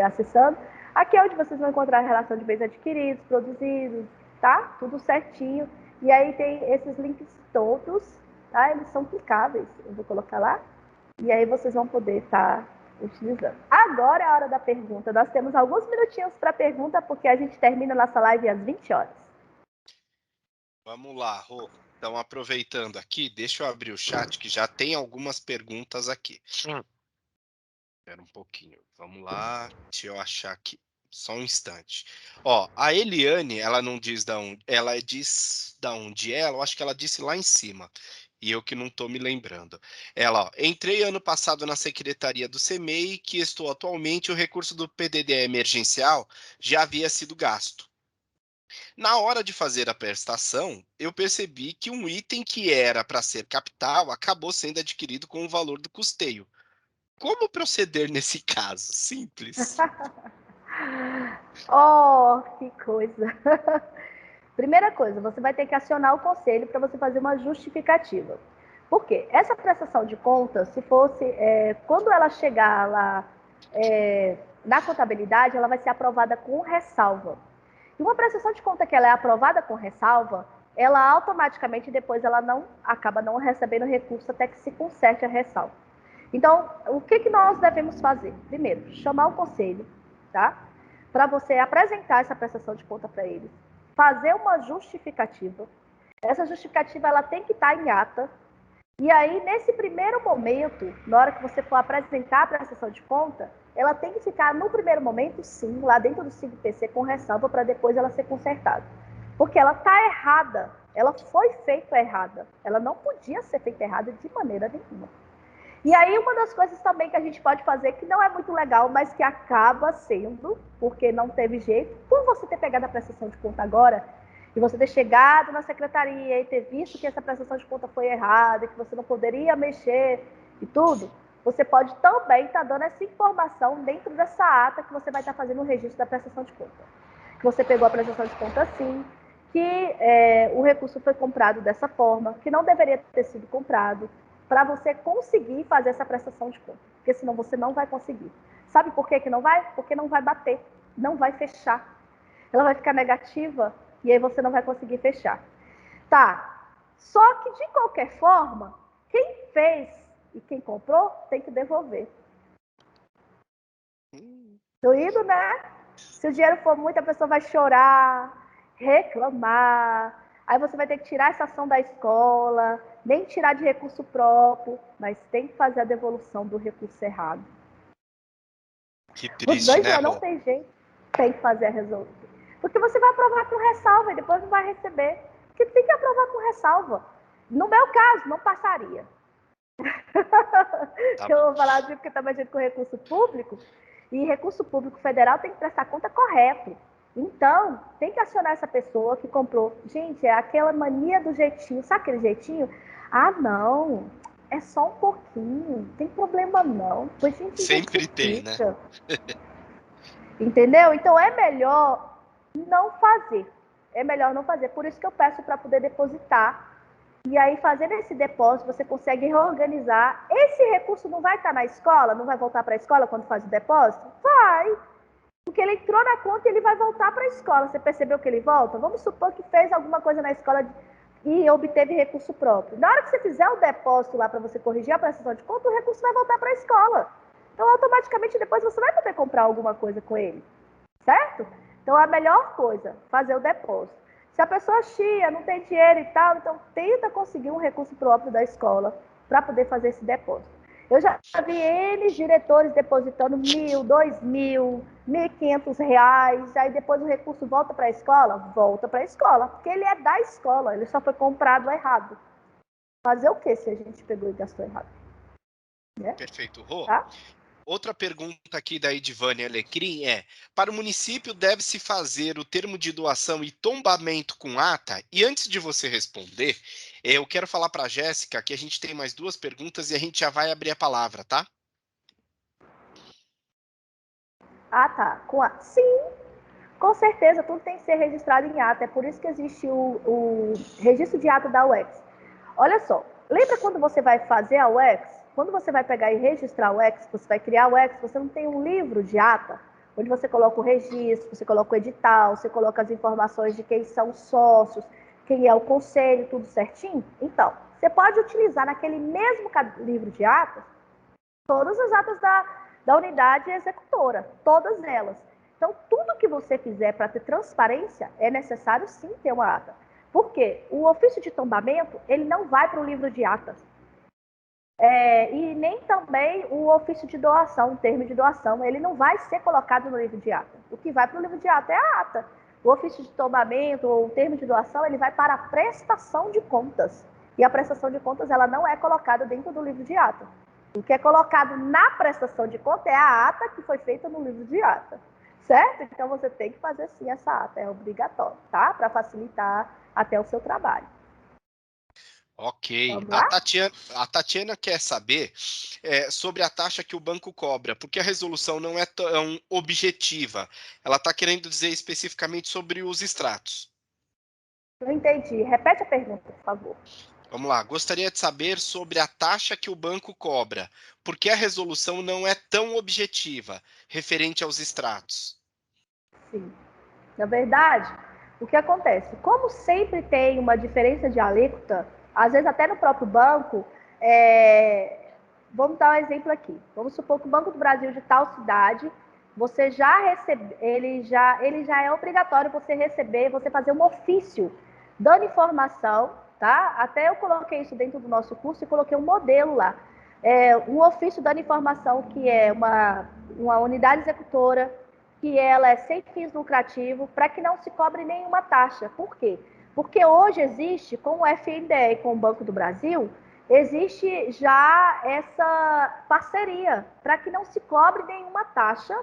acessando. Aqui é onde vocês vão encontrar a relação de bens adquiridos, produzidos, tá? Tudo certinho. E aí tem esses links todos, tá? Eles são clicáveis. Eu vou colocar lá. E aí vocês vão poder estar utilizando. Agora é a hora da pergunta. Nós temos alguns minutinhos para pergunta, porque a gente termina nossa live às 20 horas. Vamos lá, Rô. Então, aproveitando aqui, deixa eu abrir o chat, que já tem algumas perguntas aqui. Espera um pouquinho. Vamos lá. Deixa eu achar aqui. Só um instante. Ó, a Eliane, ela não diz da onde, ela diz da onde é, eu acho que ela disse lá em cima. E eu que não estou me lembrando. Ela, ó, entrei ano passado na secretaria do CEMEI, que estou atualmente, o recurso do PDD emergencial já havia sido gasto. Na hora de fazer a prestação, eu percebi que um item que era para ser capital acabou sendo adquirido com o valor do custeio. Como proceder nesse caso? Simples. Oh, que coisa! Primeira coisa, você vai ter que acionar o conselho para você fazer uma justificativa. Por quê? Essa prestação de contas, se fosse, quando ela chegar lá na contabilidade, ela vai ser aprovada com ressalva. E uma prestação de conta que ela é aprovada com ressalva, ela automaticamente depois ela acaba não recebendo recurso até que se conserte a ressalva. Então, o que nós devemos fazer? Primeiro, chamar o conselho, tá? Para você apresentar essa prestação de conta para eles. fazer uma justificativa. Essa justificativa ela tem que estar em ata. E aí, nesse primeiro momento, na hora que você for apresentar a prestação de conta, ela tem que ficar, no primeiro momento, sim, lá dentro do SIGPC com ressalva para depois ela ser consertada. Porque ela está errada, ela foi feita errada, ela não podia ser feita errada de maneira nenhuma. E aí, uma das coisas também que a gente pode fazer, que não é muito legal, mas que acaba sendo, porque não teve jeito, por você ter pegado a prestação de conta agora, e você ter chegado na secretaria e ter visto que essa prestação de conta foi errada, que você não poderia mexer e tudo, você pode também estar dando essa informação dentro dessa ata que você vai estar fazendo o registro da prestação de conta. Que você pegou a prestação de conta assim, que o recurso foi comprado dessa forma, que não deveria ter sido comprado, para você conseguir fazer essa prestação de conta. Porque senão você não vai conseguir. Sabe por que não vai? Porque não vai bater, não vai fechar. Ela vai ficar negativa e aí você não vai conseguir fechar. Tá, só que de qualquer forma, quem fez e quem comprou tem que devolver. Doído, né? Se o dinheiro for muito, a pessoa vai chorar, reclamar. Aí você vai ter que tirar essa ação da escola, nem tirar de recurso próprio, mas tem que fazer a devolução do recurso errado. Que Os triste, dois né, não Rô? tem jeito, tem que fazer a resolução. Porque você vai aprovar com ressalva e depois não vai receber. Porque tem que aprovar com ressalva. No meu caso, não passaria. Tá Eu bom. vou falar assim porque está mexendo com recurso público, e recurso público federal tem que prestar conta correto. Então, tem que acionar essa pessoa que comprou. Gente, é aquela mania do jeitinho, sabe aquele jeitinho? Ah, não, é só um pouquinho, não tem problema não, depois a gente Sempre tem, né? justifica. Entendeu? Então, é melhor não fazer. É melhor não fazer. Por isso que eu peço para poder depositar. E aí, fazendo esse depósito, você consegue reorganizar. Esse recurso não vai estar na escola? Não vai voltar para a escola quando faz o depósito? Vai. Porque ele entrou na conta e ele vai voltar para a escola. Você percebeu que ele volta? Vamos supor que fez alguma coisa na escola e obteve recurso próprio. Na hora que você fizer o depósito lá para você corrigir a prestação de conta, o recurso vai voltar para a escola. Então, automaticamente, depois você vai poder comprar alguma coisa com ele. Certo? Então, a melhor coisa, fazer o depósito. Se a pessoa chia, não tem dinheiro e tal, então tenta conseguir um recurso próprio da escola para poder fazer esse depósito. Eu já vi N diretores depositando 1.000, 2.000, R$ 1.500, aí depois o recurso volta para a escola? Volta para a escola, porque ele é da escola, ele só foi comprado errado. Fazer o que se a gente pegou e gastou errado? Né? Perfeito, Rô. Tá? Outra pergunta aqui da Edivane Alecrim é: para o município deve-se fazer o termo de doação e tombamento com ata? E antes de você responder, eu quero falar para a Jéssica que a gente tem mais duas perguntas e a gente já vai abrir a palavra, tá? Ah, tá. Sim, com certeza, tudo tem que ser registrado em ata. É por isso que existe o registro de ata da UEX. Olha só, lembra quando você vai fazer a UEX? Quando você vai pegar e registrar a UEX, você vai criar a UEX, você não tem um livro de ata, onde você coloca o registro, você coloca o edital, você coloca as informações de quem são os sócios, quem é o conselho, tudo certinho? Então, você pode utilizar naquele mesmo livro de atas todas as atas da unidade executora, todas elas. Então, tudo que você fizer para ter transparência, é necessário sim ter uma ata. Por quê? O ofício de tombamento, ele não vai para o livro de atas. E nem também o ofício de doação, o termo de doação, ele não vai ser colocado no livro de ata. O que vai para o livro de ata é a ata. O ofício de tombamento ou o termo de doação, ele vai para a prestação de contas. E a prestação de contas, ela não é colocada dentro do livro de ata. O que é colocado na prestação de conta é a ata que foi feita no livro de ata. Certo? Então, você tem que fazer sim essa ata, é obrigatório, tá? Para facilitar até o seu trabalho. Ok. Vamos A lá? Tatiana, a Tatiana quer saber sobre a taxa que o banco cobra, porque a resolução não é tão objetiva. Ela está querendo dizer especificamente sobre os extratos. Não entendi. Repete a pergunta, por favor. Vamos lá. Gostaria de saber sobre a taxa que o banco cobra, porque a resolução não é tão objetiva, referente aos extratos. Sim. Na verdade, o que acontece? Como sempre tem uma diferença de alíquota, às vezes até no próprio banco, vamos dar um exemplo aqui. Vamos supor que o Banco do Brasil de tal cidade você já recebe, ele já é obrigatório você receber, você fazer um ofício dando informação, tá? Até eu coloquei isso dentro do nosso curso e coloquei um modelo lá. Um ofício dando informação que é uma unidade executora, que ela é sem fins lucrativos, para que não se cobre nenhuma taxa. Por quê? Porque hoje existe, com o FNDE e com o Banco do Brasil, existe já essa parceria para que não se cobre nenhuma taxa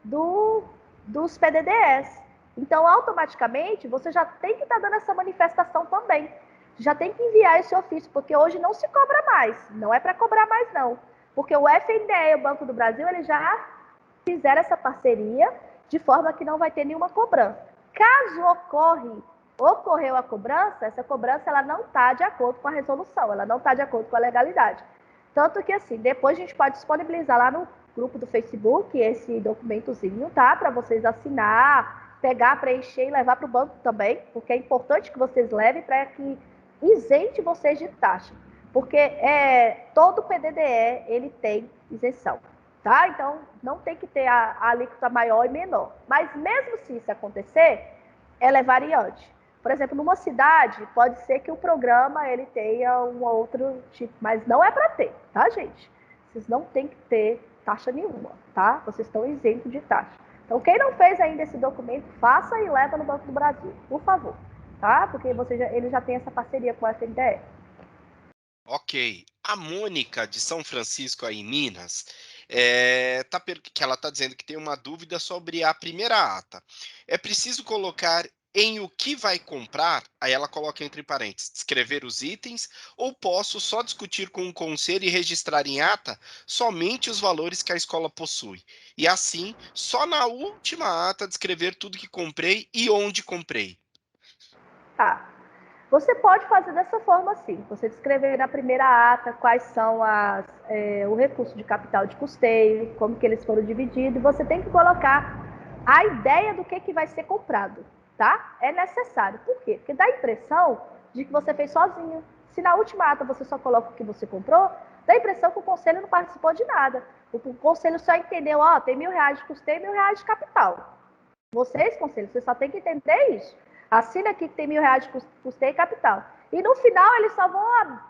dos PDDs. Então, automaticamente, você já tem que estar dando essa manifestação também. Já tem que enviar esse ofício, porque hoje não se cobra mais. Não é para cobrar mais, não. Porque o FNDE e o Banco do Brasil, eles já fizeram essa parceria de forma que não vai ter nenhuma cobrança. Caso ocorreu a cobrança, essa cobrança ela não está de acordo com a resolução, ela não está de acordo com a legalidade. Tanto que, assim, depois a gente pode disponibilizar lá no grupo do Facebook esse documentozinho, tá? Para vocês assinar, pegar, preencher e levar para o banco também, porque é importante que vocês levem para que isente vocês de taxa. Porque todo PDDE, ele tem isenção. Tá? Então, não tem que ter a alíquota maior e menor. Mas mesmo se isso acontecer, ela é variante. Por exemplo, numa cidade, pode ser que o programa ele tenha um outro tipo, mas não é para ter, tá, gente? Vocês não têm que ter taxa nenhuma, tá? Vocês estão isentos de taxa. Então, quem não fez ainda esse documento, faça e leva no Banco do Brasil, por favor, tá? Porque ele já tem essa parceria com a FNDE. Ok. A Mônica, de São Francisco, aí em Minas, que ela está dizendo que tem uma dúvida sobre a primeira ata. É preciso colocar em o que vai comprar, aí ela coloca entre parênteses, descrever os itens, ou posso só discutir com o conselho e registrar em ata somente os valores que a escola possui. E assim, só na última ata descrever tudo que comprei e onde comprei. Tá. Você pode fazer dessa forma, sim. Você descrever na primeira ata quais são o recurso de capital de custeio, como que eles foram divididos. Você tem que colocar a ideia do que vai ser comprado, tá? É necessário. Por quê? Porque dá a impressão de que você fez sozinho. Se na última ata você só coloca o que você comprou, dá a impressão que o conselho não participou de nada. O conselho só entendeu, tem R$ 1.000 de custeio e R$ 1.000 de capital. Vocês, conselho, vocês só tem que entender isso. Assina aqui que tem R$ 1.000 de custeio e capital. E no final eles só vão,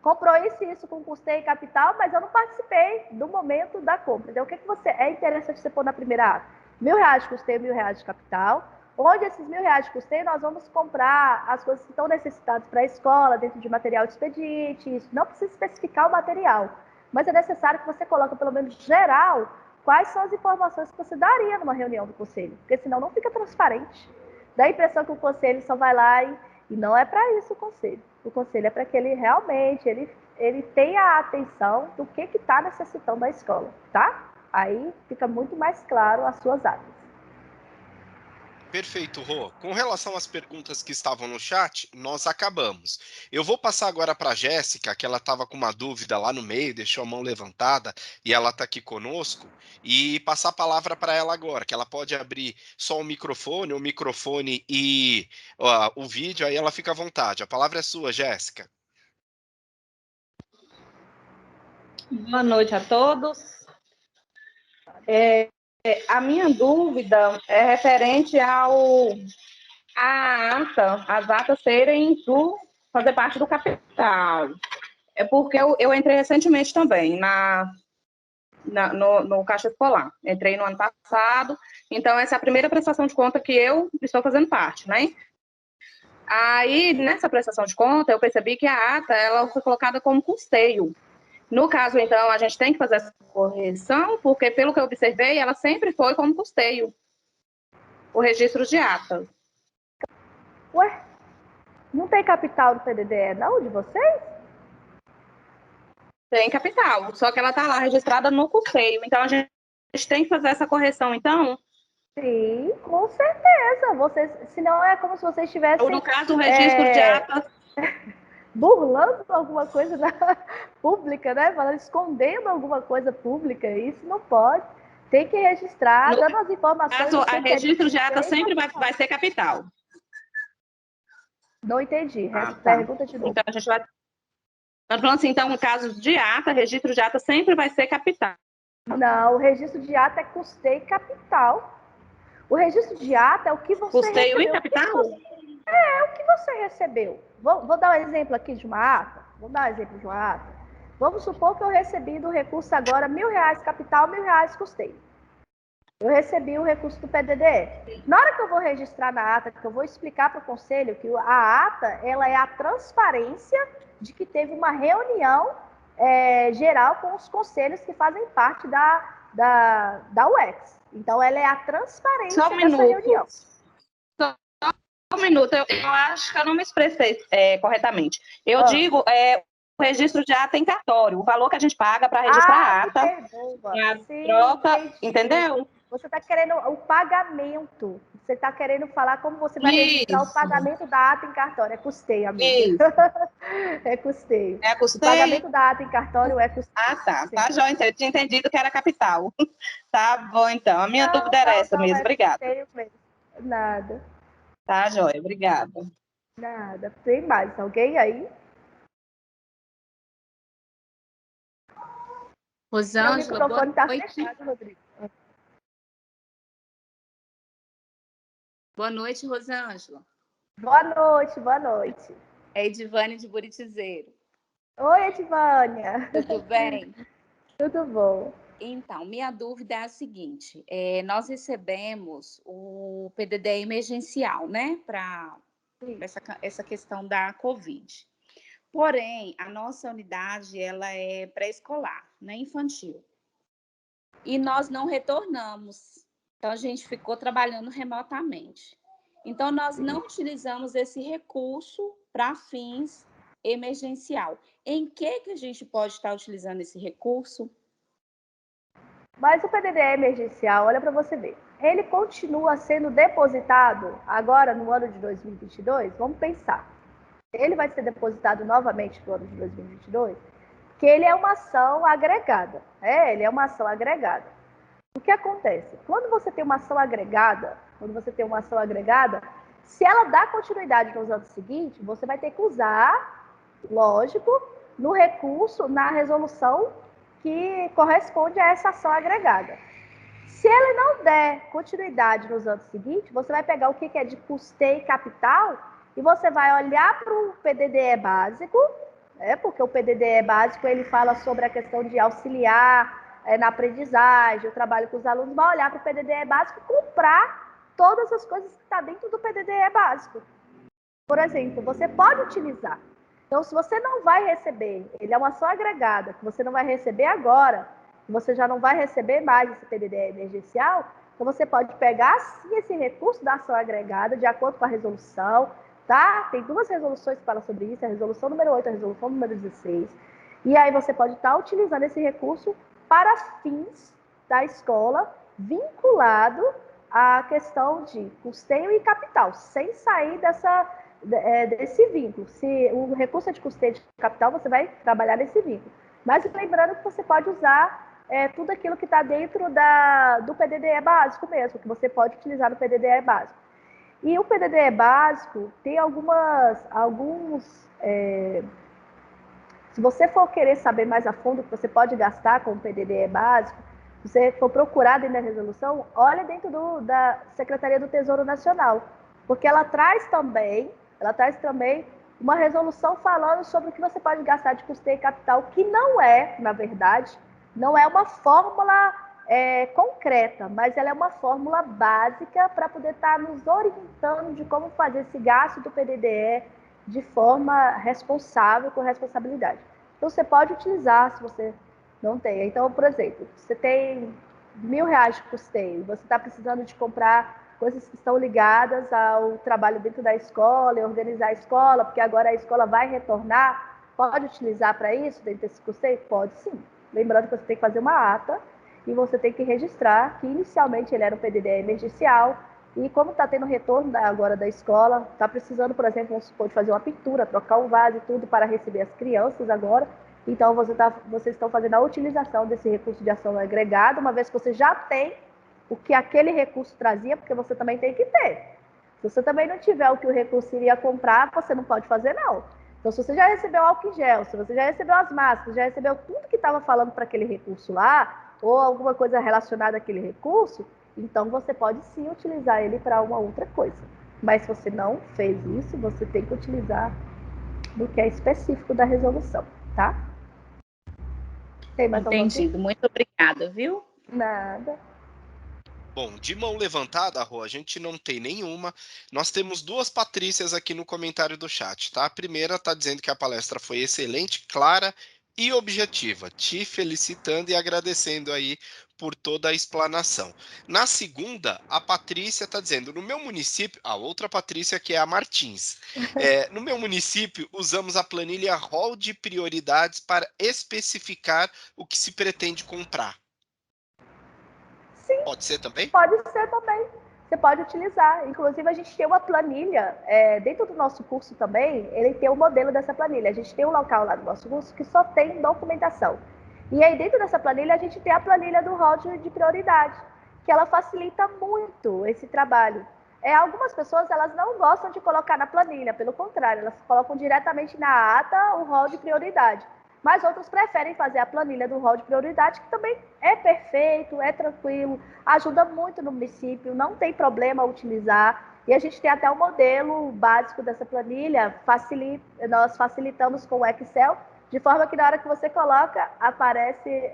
comprou isso com custeio e capital, mas eu não participei do momento da compra. Então, o que é interessante você pôr na primeira ata? R$ 1.000 de custeio, R$ 1.000 de capital. Onde esses R$ 1.000 de custeio, nós vamos comprar as coisas que estão necessitadas para a escola, dentro de material de expediente. Isso não precisa especificar o material, mas é necessário que você coloque, pelo menos geral, quais são as informações que você daria numa reunião do conselho, porque senão não fica transparente. Dá a impressão que o conselho só vai lá e não é para isso o conselho. O conselho é para que ele realmente ele tenha a atenção do que está necessitando da escola, tá? Aí fica muito mais claro as suas atas. Perfeito, Rô. Com relação às perguntas que estavam no chat, nós acabamos. Eu vou passar agora para a Jéssica, que ela estava com uma dúvida lá no meio, deixou a mão levantada e ela está aqui conosco, e passar a palavra para ela agora, que ela pode abrir só o microfone e o vídeo, aí ela fica à vontade. A palavra é sua, Jéssica. Boa noite a todos. A minha dúvida é referente às atas serem fazer parte do capital. É porque eu entrei recentemente também no Caixa Escolar. Entrei no ano passado, então essa é a primeira prestação de conta que eu estou fazendo parte, né? Aí, nessa prestação de conta, eu percebi que a ata ela foi colocada como custeio. No caso, então, a gente tem que fazer essa correção, porque, pelo que eu observei, ela sempre foi como custeio, o registro de atas. Ué, não tem capital do PDDE, não, de vocês? Tem capital, só que ela está lá registrada no custeio. Então, a gente tem que fazer essa correção, então? Sim, com certeza. Vocês, senão é como se vocês tivessem... Ou, no caso, o registro de atas... burlando alguma coisa pública, né? Falando, escondendo alguma coisa pública. Isso não pode. Tem que registrar, dando as informações... No caso, o registro de atas sempre vai ser capital. Não entendi. Tá. Pergunta de novo. Então, a gente vai... Estamos falando assim, então, no caso de ata, registro de ata sempre vai ser capital. Não, o registro de ata é custeio e capital. O registro de ata é o que você Custeio e recebeu. capital? O que você recebeu? Vou dar um exemplo aqui de uma ata. Vamos dar um exemplo de uma ata. Vamos supor que eu recebi do recurso agora R$ 1.000 capital, R$ 1.000 custeio. Eu recebi o recurso do PDDE. Na hora que eu vou registrar na ata, que eu vou explicar para o conselho que a ata ela é a transparência de que teve uma reunião geral com os conselhos que fazem parte da UEX. Então, ela é a transparência dessa reunião. Só um minuto, eu acho que eu não me expressei corretamente. Eu digo o registro de ata em cartório, o valor que a gente paga para registrar a ata. Sim, troca, entendi. entendeu? Você está querendo o pagamento. Você está querendo falar como você vai registrar o pagamento da ata em cartório. É custeio, amiga. É custeio. É custeio. O pagamento da ata em cartório é custeio. Ah, tá. Sim. Tá, joia. Eu tinha entendido que era capital. Tá bom, então. A minha dúvida era essa mesmo. Obrigada. Mesmo. Nada. Tá, joia. Obrigada. Nada. Tem mais alguém aí? Rosângela, boa noite. Fechado, Rodrigo. Boa noite, Rosângela. Boa noite, boa noite. É Edivânia de Buritizeiro. Oi, Edivânia. Tudo bem? Tudo bom. Então, minha dúvida é a seguinte: nós recebemos o PDD emergencial, né, para essa questão da Covid. Porém, a nossa unidade ela é pré-escolar, né, infantil. E nós não retornamos. Então, a gente ficou trabalhando remotamente. Então, nós não utilizamos esse recurso para fins emergencial. Em que a gente pode estar utilizando esse recurso? Mas o PDD emergencial, olha para você ver, ele continua sendo depositado agora no ano de 2022? Vamos pensar. Ele vai ser depositado novamente no ano de 2022? Que ele é uma ação agregada. Ele é uma ação agregada. O que acontece? Quando você tem uma ação agregada, se ela dá continuidade nos anos seguintes, você vai ter que usar, lógico, no recurso, na resolução que corresponde a essa ação agregada. Se ele não der continuidade nos anos seguintes, você vai pegar o que é de custeio e capital e você vai olhar para o PDDE básico, porque o PDDE básico ele fala sobre a questão de auxiliar na aprendizagem, o trabalho com os alunos, vai olhar para o PDDE básico e comprar todas as coisas que estão dentro do PDDE básico. Por exemplo, você pode utilizar. Então, se você não vai receber, ele é uma ação agregada, que você não vai receber agora, você já não vai receber mais esse PDD emergencial, então você pode pegar, sim, esse recurso da ação agregada, de acordo com a resolução, tá? Tem duas resoluções que falam sobre isso, a resolução número 8 e a resolução número 16. E aí você pode estar utilizando esse recurso para fins da escola, vinculado à questão de custeio e capital, sem sair desse vínculo. Se o recurso é de custeio de capital, você vai trabalhar nesse vínculo. Mas lembrando que você pode usar tudo aquilo que está dentro do PDDE básico mesmo, que você pode utilizar no PDDE básico. E o PDDE básico tem se você for querer saber mais a fundo o que você pode gastar com o PDDE básico, se você for procurar dentro da resolução, olha dentro da Secretaria do Tesouro Nacional, porque ela traz também uma resolução falando sobre o que você pode gastar de custeio e capital, que não é, na verdade, não é uma fórmula concreta, mas ela é uma fórmula básica para poder estar nos orientando de como fazer esse gasto do PDDE de forma responsável, com responsabilidade. Então, você pode utilizar se você não tem. Então, por exemplo, você tem R$ 1.000 de custeio, você está precisando de comprar coisas que estão ligadas ao trabalho dentro da escola e organizar a escola, porque agora a escola vai retornar, pode utilizar para isso dentro desse custeio? Pode sim. Lembrando que você tem que fazer uma ata e você tem que registrar que inicialmente ele era um PDD emergencial e como está tendo retorno agora da escola, está precisando, por exemplo, vamos supor, de fazer uma pintura, trocar um vaso e tudo para receber as crianças agora, então vocês estão fazendo a utilização desse recurso de ação agregada, uma vez que você já tem o que aquele recurso trazia, porque você também tem que ter. Se você também não tiver o que o recurso iria comprar, você não pode fazer, não. Então, se você já recebeu álcool em gel, se você já recebeu as máscaras, já recebeu tudo que estava falando para aquele recurso lá, ou alguma coisa relacionada àquele recurso, então você pode sim utilizar ele para uma outra coisa. Mas se você não fez isso, você tem que utilizar do que é específico da resolução, tá? Tem mais alguma coisa? Entendido. Muito obrigada, viu? Nada. Bom, de mão levantada, Rô, a gente não tem nenhuma. Nós temos duas Patrícias aqui no comentário do chat, tá? A primeira está dizendo que a palestra foi excelente, clara e objetiva, te felicitando e agradecendo aí por toda a explanação. Na segunda, a Patrícia está dizendo, no meu município, a outra Patrícia que é a Martins, no meu município usamos a planilha Rol de Prioridades para especificar o que se pretende comprar. Sim, Pode ser também? pode ser também. Você pode utilizar. Inclusive, a gente tem uma planilha, dentro do nosso curso também, ele tem o modelo dessa planilha. A gente tem um local lá do nosso curso que só tem documentação. E aí, dentro dessa planilha, a gente tem a planilha do rol de prioridade, que ela facilita muito esse trabalho. Algumas pessoas, elas não gostam de colocar na planilha, pelo contrário, elas colocam diretamente na ata o rol de prioridade. Mas outros preferem fazer a planilha do rol de prioridade, que também é perfeito, é tranquilo, ajuda muito no município, não tem problema utilizar. E a gente tem até o modelo básico dessa planilha, nós facilitamos com o Excel, de forma que na hora que você coloca, aparece,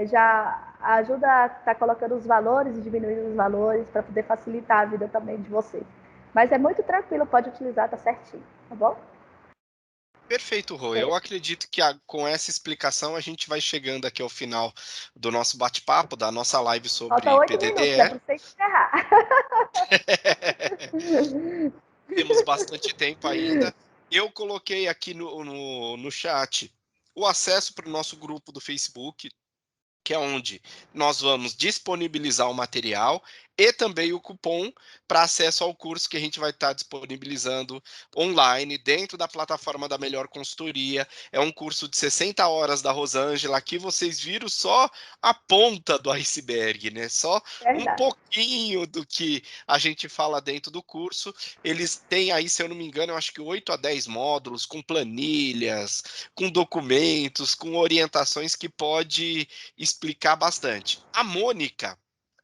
já ajuda a estar colocando os valores e diminuindo os valores, para poder facilitar a vida também de vocês. Mas é muito tranquilo, pode utilizar, tá certinho, tá bom? Perfeito, Rô. Eu acredito que com essa explicação a gente vai chegando aqui ao final do nosso bate-papo, da nossa live Falta sobre 8 minutos, é PDDE. para você encerrar. Temos bastante tempo ainda. Eu coloquei aqui no chat o acesso para o nosso grupo do Facebook, que é onde nós vamos disponibilizar o material e também o cupom para acesso ao curso que a gente vai estar disponibilizando online dentro da plataforma da Melhor Consultoria. É um curso de 60 horas da Rosângela. Aqui vocês viram só a ponta do iceberg, né? Só um Verdade. pouquinho do que a gente fala dentro do curso. Eles têm aí, se eu não me engano, eu acho que 8 a 10 módulos com planilhas, com documentos, com orientações que pode explicar bastante. A Mônica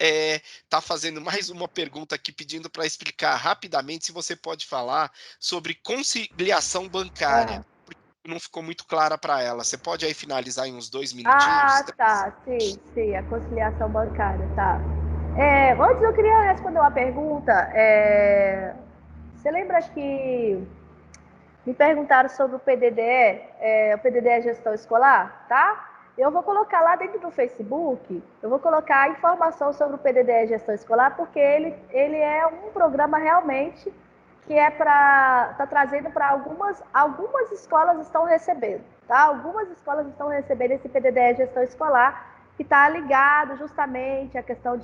está fazendo mais uma pergunta aqui, pedindo para explicar rapidamente se você pode falar sobre conciliação bancária. Porque não ficou muito clara para ela. Você pode aí finalizar em uns 2 minutinhos? Tá, sim, a conciliação bancária, tá. Antes eu queria responder uma pergunta. Você lembra que me perguntaram sobre o PDDE, o PDDE Gestão Escolar, tá? Eu vou colocar lá dentro do Facebook, eu vou colocar a informação sobre o PDDE Gestão Escolar, porque ele é um programa realmente que tá trazendo para algumas escolas estão recebendo, tá? Algumas escolas estão recebendo esse PDDE Gestão Escolar, que está ligado justamente à questão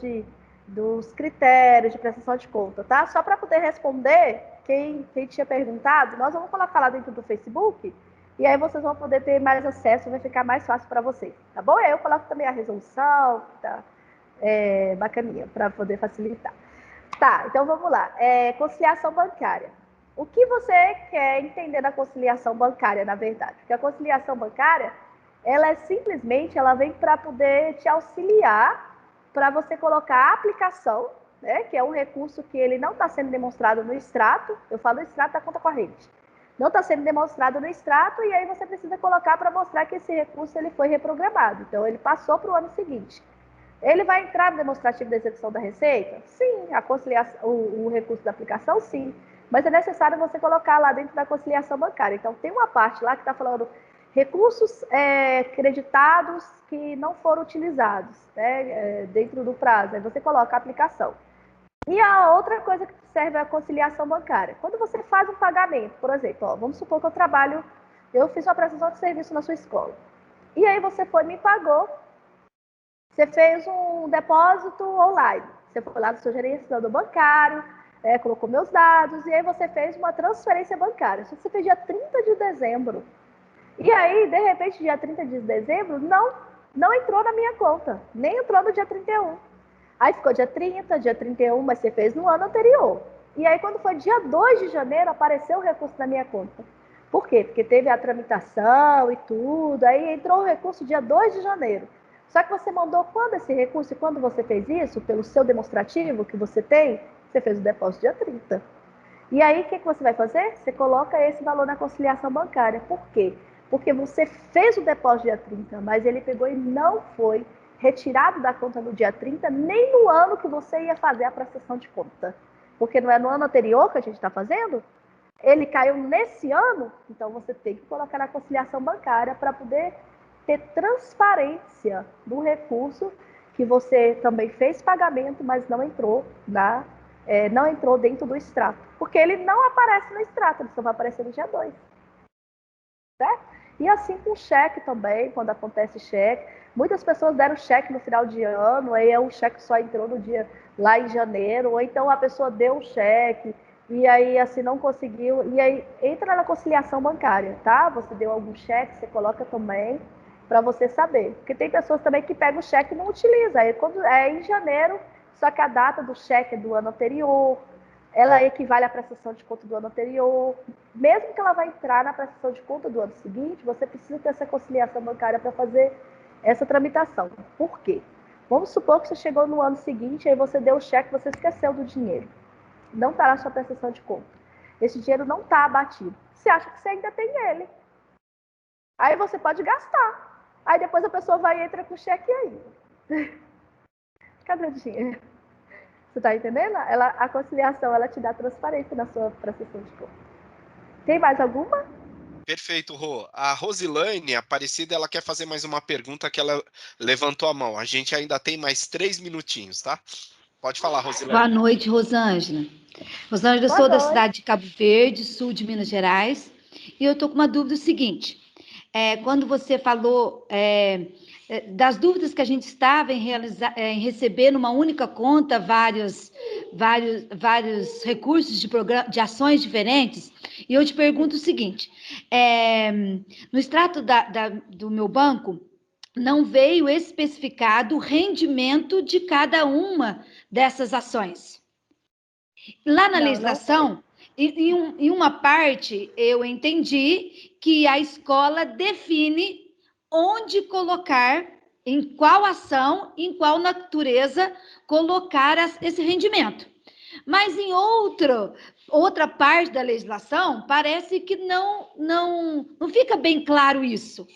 dos critérios de prestação de conta, tá? Só para poder responder quem tinha perguntado, nós vamos colocar lá dentro do Facebook, e aí vocês vão poder ter mais acesso, vai ficar mais fácil para vocês, tá bom? Aí eu coloco também a resolução, tá? Bacaninha, para poder facilitar. Tá, então vamos lá. Conciliação bancária. O que você quer entender da conciliação bancária, na verdade? Porque a conciliação bancária, ela ela vem para poder te auxiliar para você colocar a aplicação, né, que é um recurso que ele não está sendo demonstrado no extrato, eu falo extrato da conta corrente, não está sendo demonstrado no extrato, e aí você precisa colocar para mostrar que esse recurso ele foi reprogramado, então ele passou para o ano seguinte. Ele vai entrar no demonstrativo da execução da receita? Sim. A conciliação, o recurso da aplicação? Sim. Mas é necessário você colocar lá dentro da conciliação bancária. Então, tem uma parte lá que está falando recursos creditados que não foram utilizados, né, dentro do prazo. Aí você coloca a aplicação. E a outra coisa que serve é a conciliação bancária. Quando você faz um pagamento, por exemplo, vamos supor que eu fiz uma prestação de serviço na sua escola. E aí você foi e me pagou. Você fez um depósito online. Você foi lá no seu gerenciador bancário, colocou meus dados, e aí você fez uma transferência bancária. Isso você fez dia 30 de dezembro. E aí, de repente, dia 30 de dezembro, não entrou na minha conta. Nem entrou no dia 31. Aí ficou dia 30, dia 31, mas você fez no ano anterior. E aí, quando foi dia 2 de janeiro, apareceu o recurso na minha conta. Por quê? Porque teve a tramitação e tudo, aí entrou o recurso dia 2 de janeiro. Só que você mandou quando esse recurso e quando você fez isso, pelo seu demonstrativo que você tem, você fez o depósito dia 30. E aí, o que você vai fazer? Você coloca esse valor na conciliação bancária. Por quê? Porque você fez o depósito dia 30, mas ele pegou e não foi retirado da conta no dia 30, nem no ano que você ia fazer a prestação de conta. Porque não é no ano anterior que a gente está fazendo? Ele caiu nesse ano, então você tem que colocar na conciliação bancária para poder ter transparência do recurso que você também fez pagamento, mas não entrou não entrou dentro do extrato. Porque ele não aparece no extrato, ele só vai aparecer no dia 2. Certo? E assim com cheque também, quando acontece cheque. Muitas pessoas deram cheque no final de ano, aí o cheque só entrou no dia lá em janeiro, ou então a pessoa deu o cheque, e aí assim não conseguiu, e aí entra na conciliação bancária, tá? Você deu algum cheque, você coloca também para você saber. Porque tem pessoas também que pegam o cheque e não utilizam. Aí quando é em janeiro, só que a data do cheque é do ano anterior, ela equivale à prestação de conta do ano anterior. Mesmo que ela vai entrar na prestação de conta do ano seguinte, você precisa ter essa conciliação bancária para fazer essa tramitação. Por quê? Vamos supor que você chegou no ano seguinte, aí você deu o cheque, você esqueceu do dinheiro. Não está na sua prestação de conta. Esse dinheiro não está abatido. Você acha que você ainda tem ele. Aí você pode gastar. Aí depois a pessoa vai e entra com o cheque ainda. Cadê o dinheiro? Você está entendendo? A conciliação, ela te dá transparência na sua prestação de conta. Tem mais alguma? Perfeito, Rô. A Rosilane Aparecida, ela quer fazer mais uma pergunta que ela levantou a mão. A gente ainda tem mais 3 minutinhos, tá? Pode falar, Rosilane. Boa noite, Rosângela. Rosângela, eu sou da cidade de Cabo Verde, sul de Minas Gerais, e eu estou com uma dúvida seguinte. Quando você falou das dúvidas que a gente estava em receber numa única conta vários recursos de ações diferentes, e eu te pergunto o seguinte: no extrato do meu banco, não veio especificado o rendimento de cada uma dessas ações. Lá na legislação, em uma parte, eu entendi que a escola define onde colocar, em qual ação, em qual natureza colocar esse rendimento. Mas em outra parte da legislação, parece que não fica bem claro isso.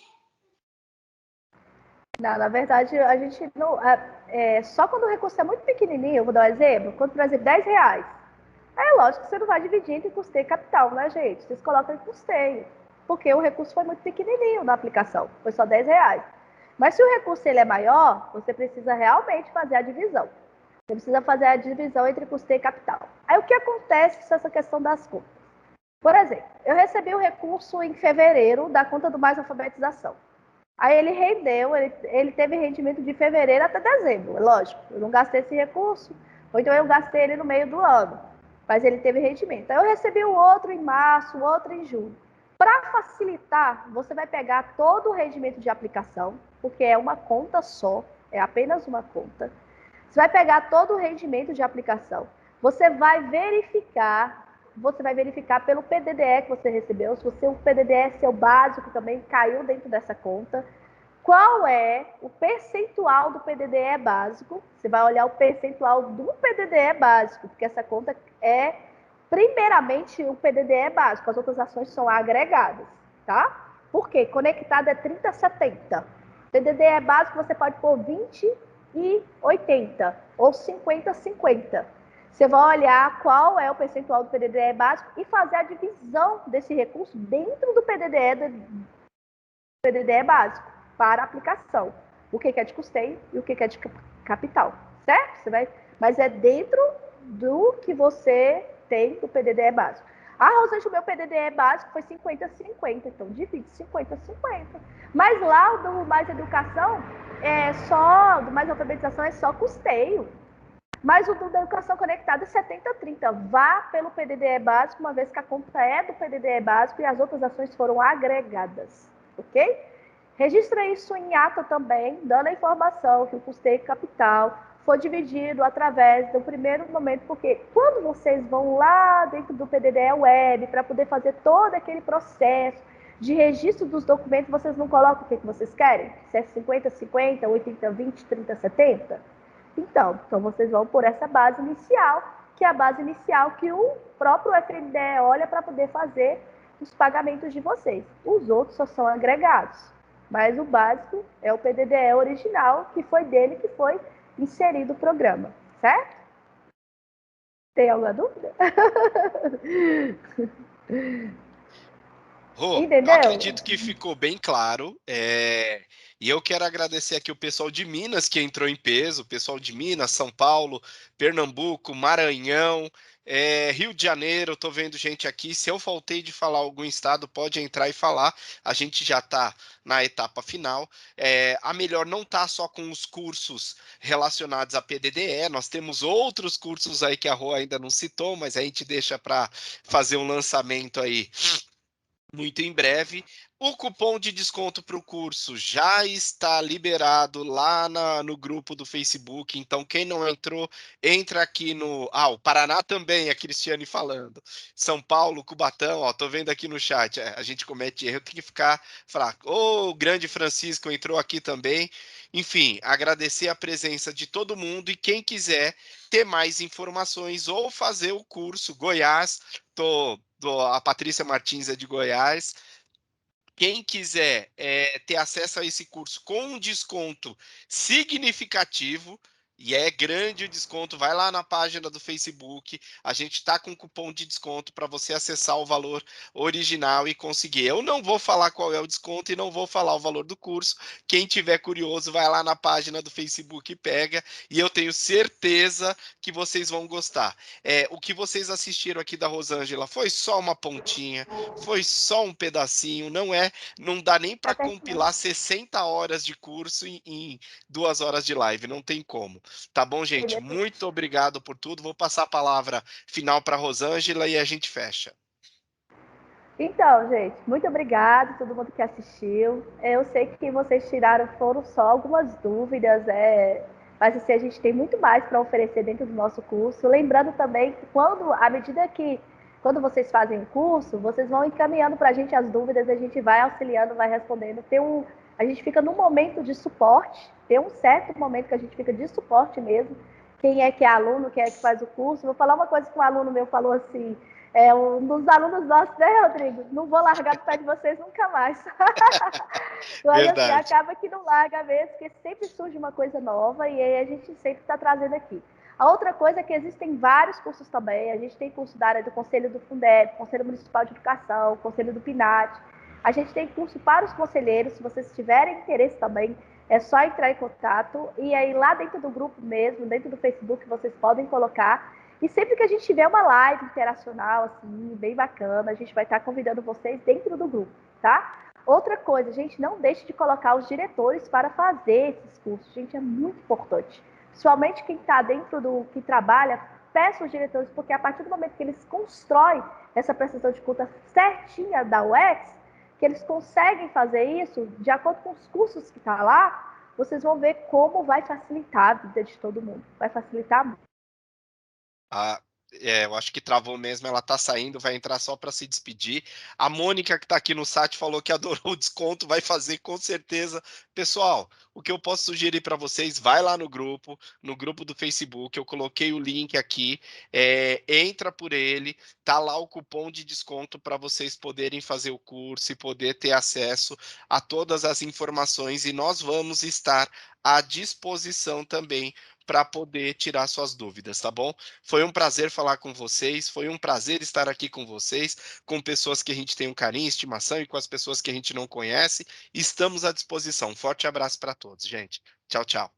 Não, na verdade, a gente não... só quando o recurso é muito pequenininho, eu vou dar um exemplo, quando, por exemplo, R$10, é lógico que você não vai dividir entre custeio e capital, né, gente? Vocês colocam em custeio, porque o recurso foi muito pequenininho na aplicação, foi só R$10. Mas se o recurso ele é maior, você precisa realmente fazer a divisão. Você precisa fazer a divisão entre custeio e capital. Aí o que acontece com essa questão das contas? Por exemplo, eu recebi o recurso em fevereiro da conta do Mais Alfabetização. Aí ele rendeu, ele teve rendimento de fevereiro até dezembro, lógico. Eu não gastei esse recurso, ou então eu gastei ele no meio do ano, mas ele teve rendimento. Aí eu recebi o outro em março, o outro em julho. Para facilitar, você vai pegar todo o rendimento de aplicação, porque é uma conta só, é apenas uma conta. Você vai pegar todo o rendimento de aplicação, você vai verificar pelo PDDE que você recebeu, se o PDDE seu básico também caiu dentro dessa conta, qual é o percentual do PDDE básico. Você vai olhar o percentual do PDDE básico, porque essa conta é, primeiramente, o PDDE básico, as outras ações são agregadas, tá? Por quê? Conectado é 30/70. PDDE básico você pode pôr 20/80 ou 50/50. Você vai olhar qual é o percentual do PDDE básico e fazer a divisão desse recurso dentro do PDDE básico para aplicação. O que é de custeio e o que é de capital, certo? Mas é dentro do que você tem do PDDE básico. Rosângela, o meu PDDE básico foi 50/50, então divide 50/50. Mas lá do Mais Educação, do Mais Alfabetização é só custeio. Mas o da Educação Conectada é 70/30. Vá pelo PDDE básico, uma vez que a conta é do PDDE básico e as outras ações foram agregadas, ok? Registra isso em ata também, dando a informação que o custeio capital foi dividido através do primeiro momento, porque quando vocês vão lá dentro do PDDE Web para poder fazer todo aquele processo de registro dos documentos, vocês não colocam o que vocês querem? Se é 50-50, 80-20, 30-70? Então vocês vão por essa base inicial, que é a base inicial que o próprio FNDE olha para poder fazer os pagamentos de vocês. Os outros só são agregados, mas o básico é o PDDE original, que foi dele que foi inserido o programa, certo? Tem alguma dúvida? Rô, eu Entendeu? acredito que ficou bem claro. E eu quero agradecer aqui o pessoal de Minas que entrou em peso, o pessoal de Minas, São Paulo, Pernambuco, Maranhão, Rio de Janeiro. Estou vendo gente aqui. Se eu faltei de falar algum estado, pode entrar e falar. A gente já está na etapa final. A Melhor não está só com os cursos relacionados a PDDE. Nós temos outros cursos aí que a Rô ainda não citou, mas a gente deixa para fazer um lançamento aí muito em breve. O cupom de desconto para o curso já está liberado lá no grupo do Facebook. Então, quem não entrou, entra aqui no. O Paraná também, a Cristiane falando. São Paulo, Cubatão, tô vendo aqui no chat. A gente comete erro, tem que falar. O grande Francisco entrou aqui também. Enfim, agradecer a presença de todo mundo e quem quiser ter mais informações ou fazer o curso Goiás. A Patrícia Martins é de Goiás. Quem quiser ter acesso a esse curso com um desconto significativo, e é grande o desconto, vai lá na página do Facebook, a gente está com cupom de desconto para você acessar o valor original e conseguir. Eu não vou falar qual é o desconto e não vou falar o valor do curso. Quem tiver curioso, vai lá na página do Facebook e pega, e eu tenho certeza que vocês vão gostar. O que vocês assistiram aqui da Rosângela foi só uma pontinha, foi só um pedacinho, não dá nem para compilar 60 horas de curso em 2 horas de live, não tem como. Tá bom, gente? Muito obrigado por tudo. Vou passar a palavra final para a Rosângela e a gente fecha. Então, gente, muito obrigada a todo mundo que assistiu. Eu sei que vocês tiraram, foram só algumas dúvidas, mas assim, a gente tem muito mais para oferecer dentro do nosso curso. Lembrando também que quando vocês fazem o curso, vocês vão encaminhando para a gente as dúvidas, a gente vai auxiliando, vai respondendo. A gente fica num momento de suporte, tem um certo momento que a gente fica de suporte mesmo. Quem é que é aluno, quem é que faz o curso. Vou falar uma coisa que um aluno meu falou assim, um dos alunos nossos, né, Rodrigo? Não vou largar do pé de vocês nunca mais. Mas assim, acaba que não larga mesmo, porque sempre surge uma coisa nova e aí a gente sempre está trazendo aqui. A outra coisa é que existem vários cursos também. A gente tem curso da área do Conselho do Fundeb, Conselho Municipal de Educação, Conselho do PNAD. A gente tem curso para os conselheiros. Se vocês tiverem interesse também, é só entrar em contato. E aí lá dentro do grupo mesmo, dentro do Facebook, vocês podem colocar. E sempre que a gente tiver uma live interacional, assim, bem bacana, a gente vai estar convidando vocês dentro do grupo, tá? Outra coisa, gente, não deixe de colocar os diretores para fazer esses cursos. Gente, é muito importante. Principalmente quem está dentro que trabalha, peça os diretores, porque a partir do momento que eles constroem essa prestação de conta certinha da UX, que eles conseguem fazer isso, de acordo com os cursos que estão lá, vocês vão ver como vai facilitar a vida de todo mundo. Vai facilitar muito. Eu acho que travou mesmo, ela tá saindo, vai entrar só para se despedir. A Mônica, que tá aqui no chat, falou que adorou o desconto, vai fazer com certeza. Pessoal, o que eu posso sugerir para vocês, vai lá no grupo do Facebook, eu coloquei o link aqui, entra por ele, tá lá o cupom de desconto para vocês poderem fazer o curso e poder ter acesso a todas as informações, e nós vamos estar à disposição também para poder tirar suas dúvidas, tá bom? Foi um prazer falar com vocês, foi um prazer estar aqui com vocês, com pessoas que a gente tem um carinho, estimação, e com as pessoas que a gente não conhece. Estamos à disposição. Um forte abraço para todos, gente. Tchau, tchau.